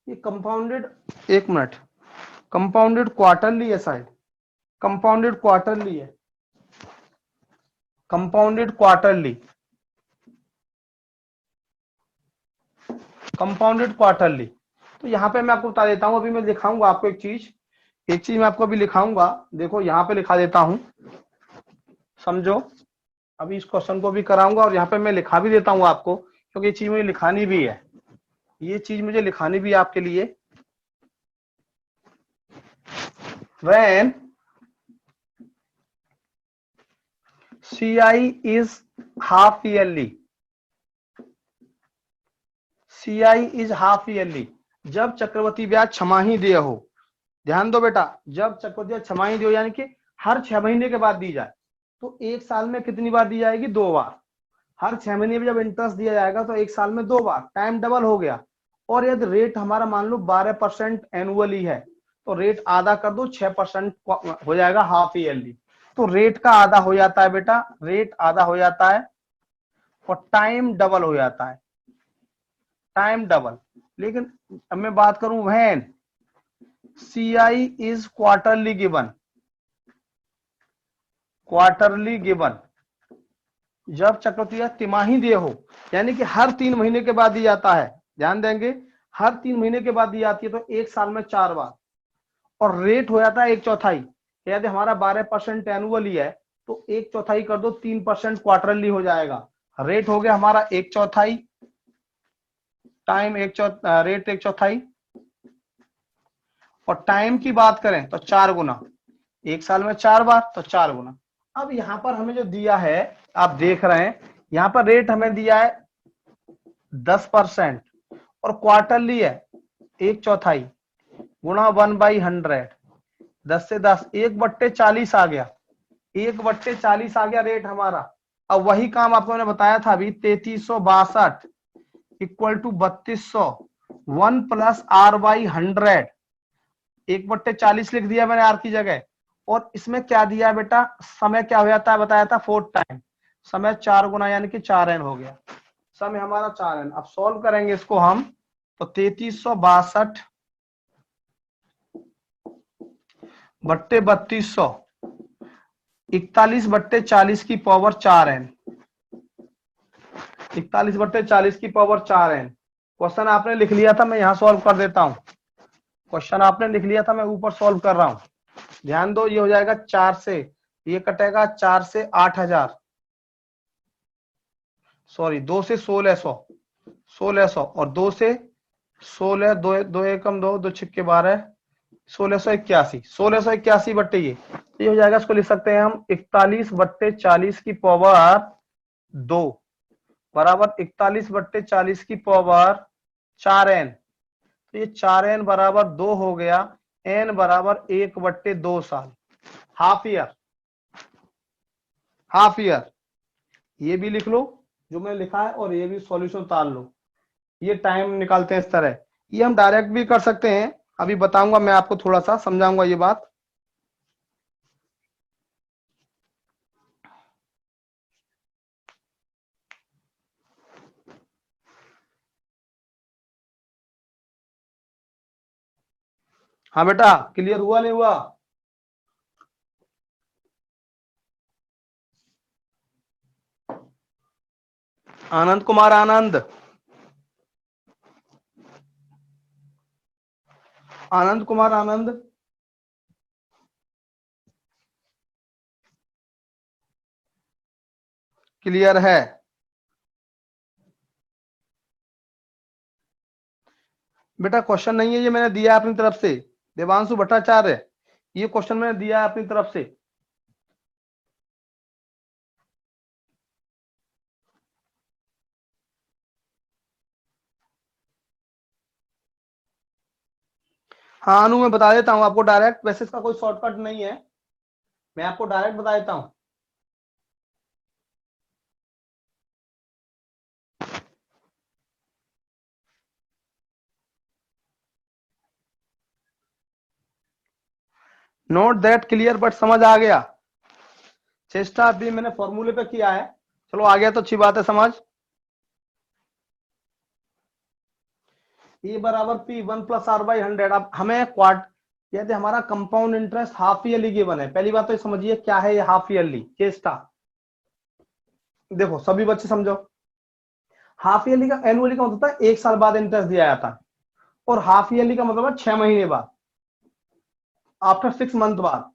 ये कंपाउंडेड, एक मिनट, कंपाउंडेड क्वार्टरली है शायद, कंपाउंडेड क्वार्टरली है, कंपाउंडेड क्वार्टरली, कंपाउंडेड क्वार्टरली। तो यहाँ पे मैं आपको बता देता हूँ, अभी मैं दिखाऊंगा आपको एक चीज, एक चीज मैं आपको अभी लिखाऊंगा, देखो यहाँ पे लिखा देता हूँ, समझो। अभी इस क्वेश्चन को भी कराऊंगा और यहाँ पे मैं लिखा भी देता हूँ आपको, क्योंकि ये चीज मुझे लिखानी भी है, ये चीज मुझे लिखानी भी है आपके लिए। When CI is half yearly, CI is half yearly, जब चक्रवृद्धि ब्याज छमाही दिया हो, ध्यान दो बेटा, जब चक्रवृद्धि ब्याज छमाही दी हो, यानी कि हर 6 महीने के बाद दी जाए, तो एक साल में कितनी बार दी जाएगी 2 बार। हर 6 महीने में जब इंटरेस्ट दिया जाएगा तो एक साल में 2 बार, टाइम डबल हो गया। और यदि रेट हमारा मान लो 12% एनुअली है, तो रेट आधा कर दो, 6% हो जाएगा हाफ ईयरली। तो रेट का आधा हो जाता है बेटा, रेट आधा हो जाता है, और टाइम डबल हो जाता है, टाइम डबल। लेकिन अब मैं बात करूं when CI is quarterly given, quarterly given, जब चक्रवृद्धि तिमाही दिए हो, यानी कि हर 3 महीने के बाद दी जाता है, ध्यान देंगे, हर 3 महीने के बाद दी जाती है, तो एक साल में 4 बार, और रेट हो जाता है 1/4, यदि हमारा 12% एनुअली है, तो 1/4 कर दो, 3% क्वार्टरली हो जाएगा। रेट हो गया हमारा 1/4, टाइम रेट 1/4, और टाइम की बात करें तो 4 गुना, एक साल में 4 बार, तो 4 गुना। अब यहाँ पर हमें जो दिया है, आप देख रहे हैं, यहाँ पर रेट हमें दिया है 10%, और क्वार्टरली है 1/4 गुणा 1/100, 10 से 10, 1/40 आ गया, 1/40 आ गया रेट हमारा। अब वही काम आपको मैंने बताया था अभी, 3362 इक्वल टू 3200, 1 प्लस R/100, 1/40 लिख दिया मैंने आर की जगह, और इसमें क्या दिया है बेटा, समय क्या हो जाता है बताया था 4 टाइम, समय 4 गुना, यानी कि 4n हो गया, समय हमारा 4n। अब सॉल्व करेंगे इसको हम, तो 3362 बट्टे 3200, 41/40 की पावर 4n, 41/40 की पावर 4n। क्वेश्चन आपने लिख लिया था, मैं यहां सॉल्व कर देता हूं, क्वेश्चन आपने लिख लिया था, मैं ऊपर सॉल्व कर रहा हूं, ध्यान दो। ये हो जाएगा 4 से, ये कटेगा 4 से 8000, सॉरी 2 से 1600, 1600, और 2 से 16, 2 2 एकम 2, 2 छिक्के 12, 1681, 1681 बट्टे ये हो जाएगा, इसको लिख सकते हैं हम 41/40 की पावर 2 बराबर 41/40 की पावर 4n। तो ये 4n बराबर 2 हो गया, n बराबर 1/2 साल, हाफ ईयर, हाफ ईयर। ये भी लिख लो जो मैंने लिखा है, और ये भी सॉल्यूशन उतार लो, ये टाइम निकालते हैं इस तरह। ये हम डायरेक्ट भी कर सकते हैं, अभी बताऊंगा मैं आपको, थोड़ा सा समझाऊंगा ये बात। हाँ बेटा, क्लियर हुआ नहीं हुआ? आनंद कुमार, आनंद, आनंद कुमार, आनंद, क्लियर है? बेटा क्वेश्चन नहीं है ये, मैंने दिया है अपनी तरफ से। देवांशु भट्टाचार्य, ये क्वेश्चन मैंने दिया है अपनी तरफ से। हाँ अनु, मैं बता देता हूँ आपको डायरेक्ट, वैसे इसका कोई शॉर्टकट नहीं है, मैं आपको डायरेक्ट बता देता हूँ। नोट दैट क्लियर, बट समझ आ गया? चेष्टा अभी मैंने फॉर्मूले पे किया है, चलो आ गया तो अच्छी बात है समझ। E बराबर P 1+R/100। अब हमें क्वार्ट, यदि हमारा compound interest half yearly given है, पहली बात तो समझिए क्या है ये हाफ ईयरली। चेष्टा देखो सभी बच्चे समझो, हाफ ईयरली का, एनुअली का मतलब होता है एक साल बाद इंटरेस्ट दिया जाता है, और हाफ ईयरली का मतलब है 6 महीने बाद, आफ्टर 6 मंथ बाद।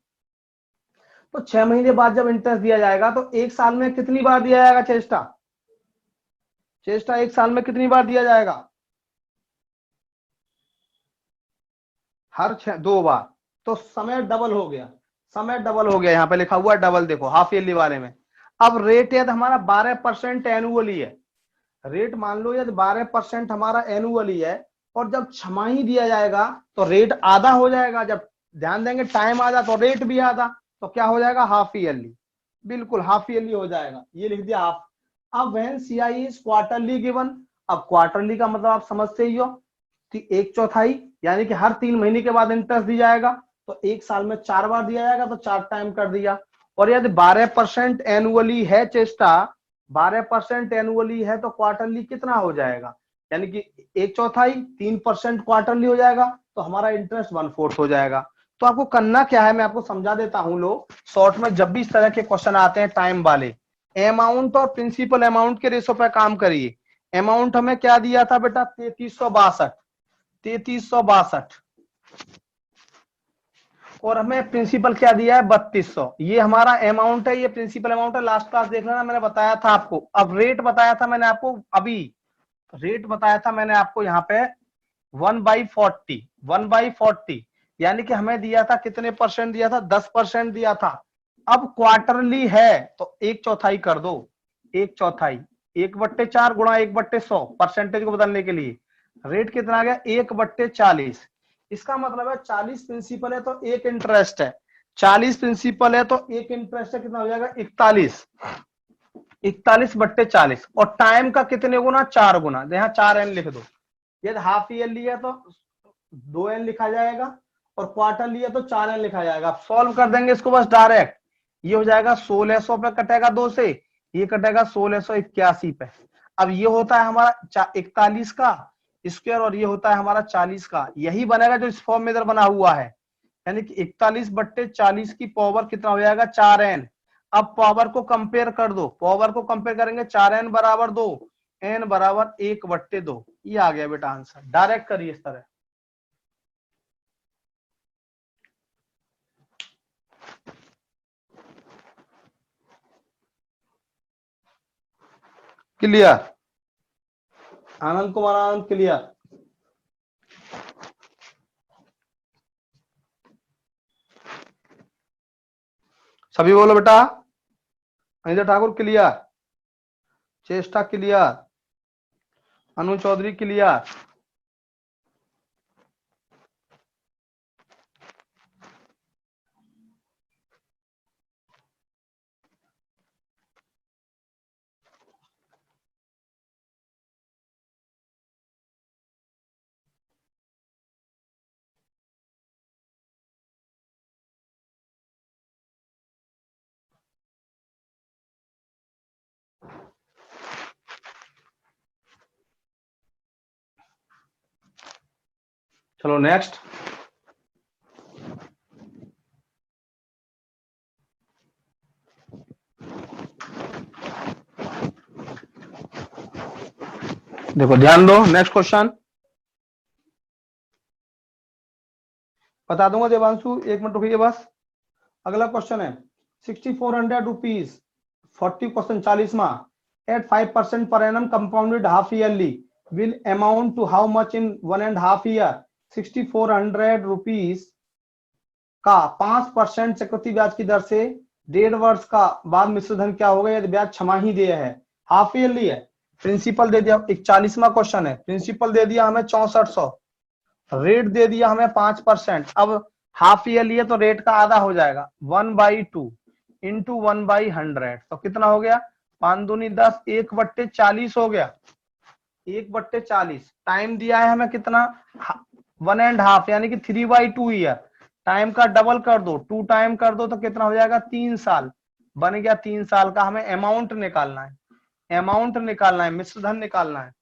तो 6 महीने बाद जब इंटरेस्ट दिया जाएगा तो एक साल में कितनी बार दिया जाएगा? चेष्टा, चेष्टा एक साल में कितनी बार दिया जाएगा? हर 2 बार। तो समय डबल हो गया, समय डबल हो गया, यहाँ पे लिखा हुआ है डबल, देखो हाफ ईयरली वाले में। अब रेट यदि हमारा 12% एनुअली है, रेट मान लो यदि 12% हमारा एनुअली है, और जब छमाही दिया जाएगा तो रेट आधा हो जाएगा, जब ध्यान देंगे टाइम आधा तो रेट भी आधा, तो क्या हो जाएगा? हाफ ईयरली, बिल्कुल हाफ ईयरली हो जाएगा, ये लिख दिया हाफ। अब when CI is quarterly given, अब क्वार्टरली का मतलब आप समझते ही हो कि एक चौथाई, यानी कि हर 3 महीने के बाद इंटरेस्ट दिया जाएगा, तो एक साल में 4 बार दिया जाएगा, तो 4 टाइम कर दिया। और यदि 12% एनुअली है चेष्टा, 12% एनुअली है तो क्वार्टरली कितना हो जाएगा? यानी कि एक चौथाई, 3% क्वार्टरली हो जाएगा, तो हमारा इंटरेस्ट 1/4 हो जाएगा। तो आपको करना क्या है, मैं आपको समझा देता हूं। लो शॉर्ट में जब भी इस तरह के क्वेश्चन आते हैं टाइम वाले, अमाउंट और प्रिंसिपल अमाउंट के रेशो पर काम करिए। अमाउंट हमें क्या दिया था बेटा? 3362, 3362, और हमें प्रिंसिपल क्या दिया है? 3200। ये हमारा अमाउंट है, ये प्रिंसिपल अमाउंट है। लास्ट क्लास देख लेना, मैंने बताया था आपको। अब रेट बताया था मैंने आपको, अभी रेट बताया था मैंने आपको यहाँ पे 1/40, 1/40, यानी कि हमें दिया था कितने परसेंट दिया था? 10% दिया था। अब क्वार्टरली है तो एक चौथाई कर दो, एक चौथाई, 1/4 गुणा 1/100, परसेंटेज को बदलने के लिए रेट कितना आ गया? 1/40। इसका मतलब है 40 प्रिंसिपल है तो एक इंटरेस्ट है, 40 प्रिंसिपल है तो एक इंटरेस्ट है, कितना हो जाएगा? 41, 41/40। और टाइम का कितने गुना? 4 गुना, यहाँ 4n लिख दो। यदि हाफ ईयरली है तो 2n लिखा जाएगा, और क्वार्टरली है तो 4n लिखा जाएगा। आप सॉल्व कर देंगे इसको बस डायरेक्ट, ये हो जाएगा 1600 पे कटेगा 2 से, ये कटेगा 1681 पे। अब ये होता है हमारा 41 का स्क्वायर, और ये होता है हमारा 40 का, यही बनेगा जो इस फॉर्म में इधर बना हुआ है। यानी कि 41/40 की पावर कितना हो जाएगा? 4n। अब पावर को कंपेयर कर दो, पावर को कंपेयर करेंगे, 4n बराबर 2, n बराबर 1/2। ये आ गया बेटा आंसर, डायरेक्ट करिए इस तरह। क्लियर? आनंद कुमार, आनंद, क्लियर? सभी बोलो बेटा। Anita Thakur clear, Cheshta clear, Anu Chaudhary clear. चलो नेक्स्ट। देखो ध्यान दो, नेक्स्ट क्वेश्चन बता दूंगा देवांशु, 1 मिनट रुकिए बस। अगला क्वेश्चन है 6400 rupees 40% 40वां eight 5% per annum compounded half yearly will amount to how much in 1.5 year। 6400 rupees का 5% चक्रवृद्धि ब्याज की दर से 1.5 वर्ष का बाद मिश्र धन क्या होगा यदि ब्याज छमाही दिया है, हाफ ईयरली है। प्रिंसिपल दे दिया, 41वां क्वेश्चन है, प्रिंसिपल दे दिया हमें 6400, रेट दे दिया हमें 5%। अब हाफ ईयरली है तो रेट का आधा हो जाएगा 1/2 इंटू 1/100 तो कितना हो गया 5 दूनी 10, 1/40 हो गया, 1/40। टाइम दिया है हमें कितना 1.5 यानी कि 3/2 ईयर। टाइम का डबल कर दो, 2 टाइम कर दो तो कितना हो जाएगा 3 साल, बन गया 3 साल का। हमें अमाउंट निकालना है, अमाउंट निकालना है, मिश्र धन निकालना है।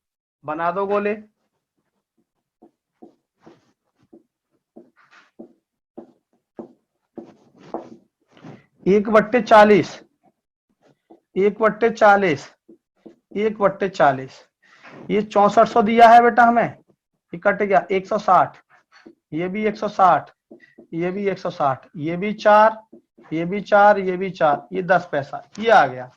बना दो गोले। 1/40, 1/40, 1/40, ये 6400 दिया है बेटा हमें, ये कट गया 160, ये भी 160, ये भी 160, ये भी 4, ये भी 4, ये भी 4, ये 10 पैसा, ये आ गया।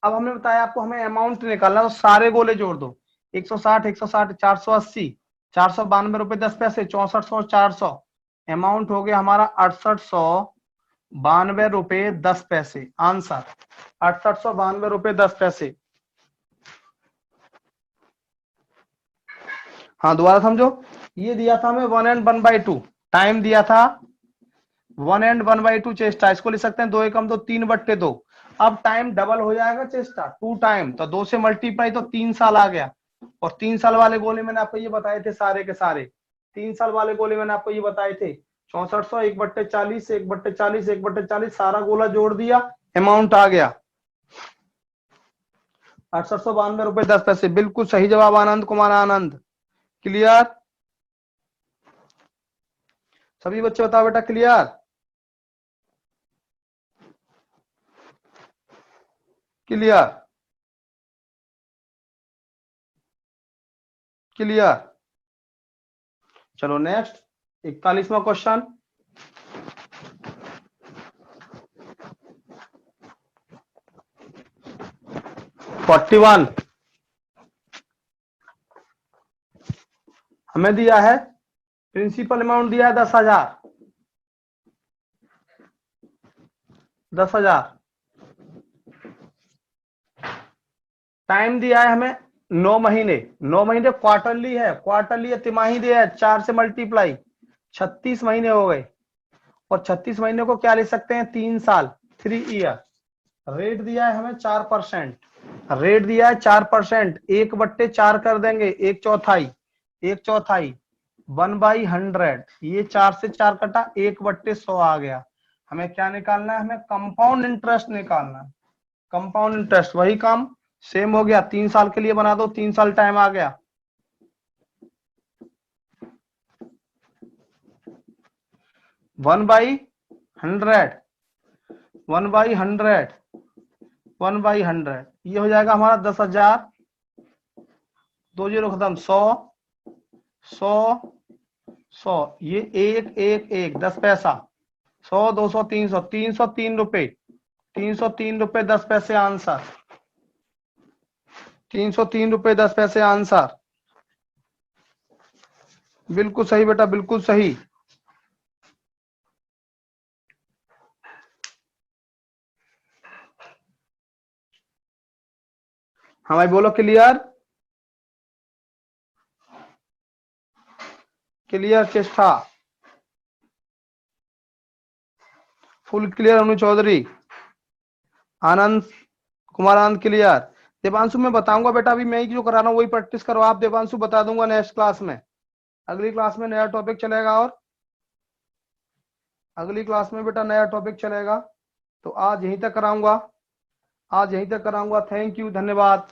अब हमने बताया आपको हमें अमाउंट निकालना, तो सारे गोले जोड़ दो, 160 160 480, 492 रुपए 10 पैसे, 6400 400, अमाउंट हो गया हमारा 6892 रुपए 10 पैसे। आंसर 6892 रुपए 10 पैसे। हाँ दोबारा समझो, ये दिया था हमें 1 and 1/2, टाइम दिया था 1 and 1/2 चेष्टा, इसको लिख सकते हैं 2 एकम 2 3/2। अब टाइम डबल हो जाएगा चेष्टा 2 टाइम, तो 2 से मल्टीप्लाई तो 3 साल आ गया। और 3 साल वाले गोले मैंने आपको ये बताए थे सारे के सारे, 3 साल वाले गोले मैंने आपको ये बताए थे 6400 1/40 1/40 1/40, सारा गोला जोड़ दिया, अमाउंट आ गया 6892 रुपए 10 पैसे। बिल्कुल सही जवाब आनंद कुमार आनंद। क्लियर सभी बच्चे बताओ बेटा, क्लियर क्लियर क्लियर। चलो नेक्स्ट 41वां क्वेश्चन, हमें दिया है प्रिंसिपल अमाउंट दिया है 10,000, 10,000। टाइम दिया है हमें 9 महीने, 9 महीने क्वार्टरली है, क्वार्टरली है, तिमाही दिया है 4 से मल्टीप्लाई 36 महीने हो गए। और 36 महीने को क्या ले सकते हैं 3 साल 3 ईयर। रेट दिया है हमें 4%, रेट दिया है 4%, 1/4 कर देंगे, 1/4, 1/4 1/100, ये 4 से 4 कटा 1/100 आ गया। हमें क्या निकालना है, हमें कंपाउंड इंटरेस्ट निकालना है, कंपाउंड इंटरेस्ट। वही काम सेम हो गया, 3 साल के लिए बना दो, 3 साल टाइम आ गया। वन बाई हंड्रेड, 1/100, 1/100, ये हो जाएगा हमारा 10,000, 2 0 खत्म, 100 100 100, ये 1 1 1 10 पैसा, 100 200 300, 303 रुपए, 303 रुपए 10 पैसे आंसर, 303 रुपए 10 पैसे आंसर। बिल्कुल सही बेटा, बिल्कुल सही। हाँ भाई बोलो, क्लियर क्लियर चेष्टा, फुल क्लियर। अनु चौधरी, आनंद कुमार आनंद क्लियर। देवांशु मैं बताऊंगा बेटा, अभी मैं जो करा रहा हूँ वही प्रैक्टिस करो आप, देवांशु बता दूंगा नेक्स्ट क्लास में, अगली क्लास में नया टॉपिक चलेगा, और अगली क्लास में बेटा नया टॉपिक चलेगा। तो आज यहीं तक कराऊंगा, आज यहीं तक कराऊंगा। थैंक यू, धन्यवाद।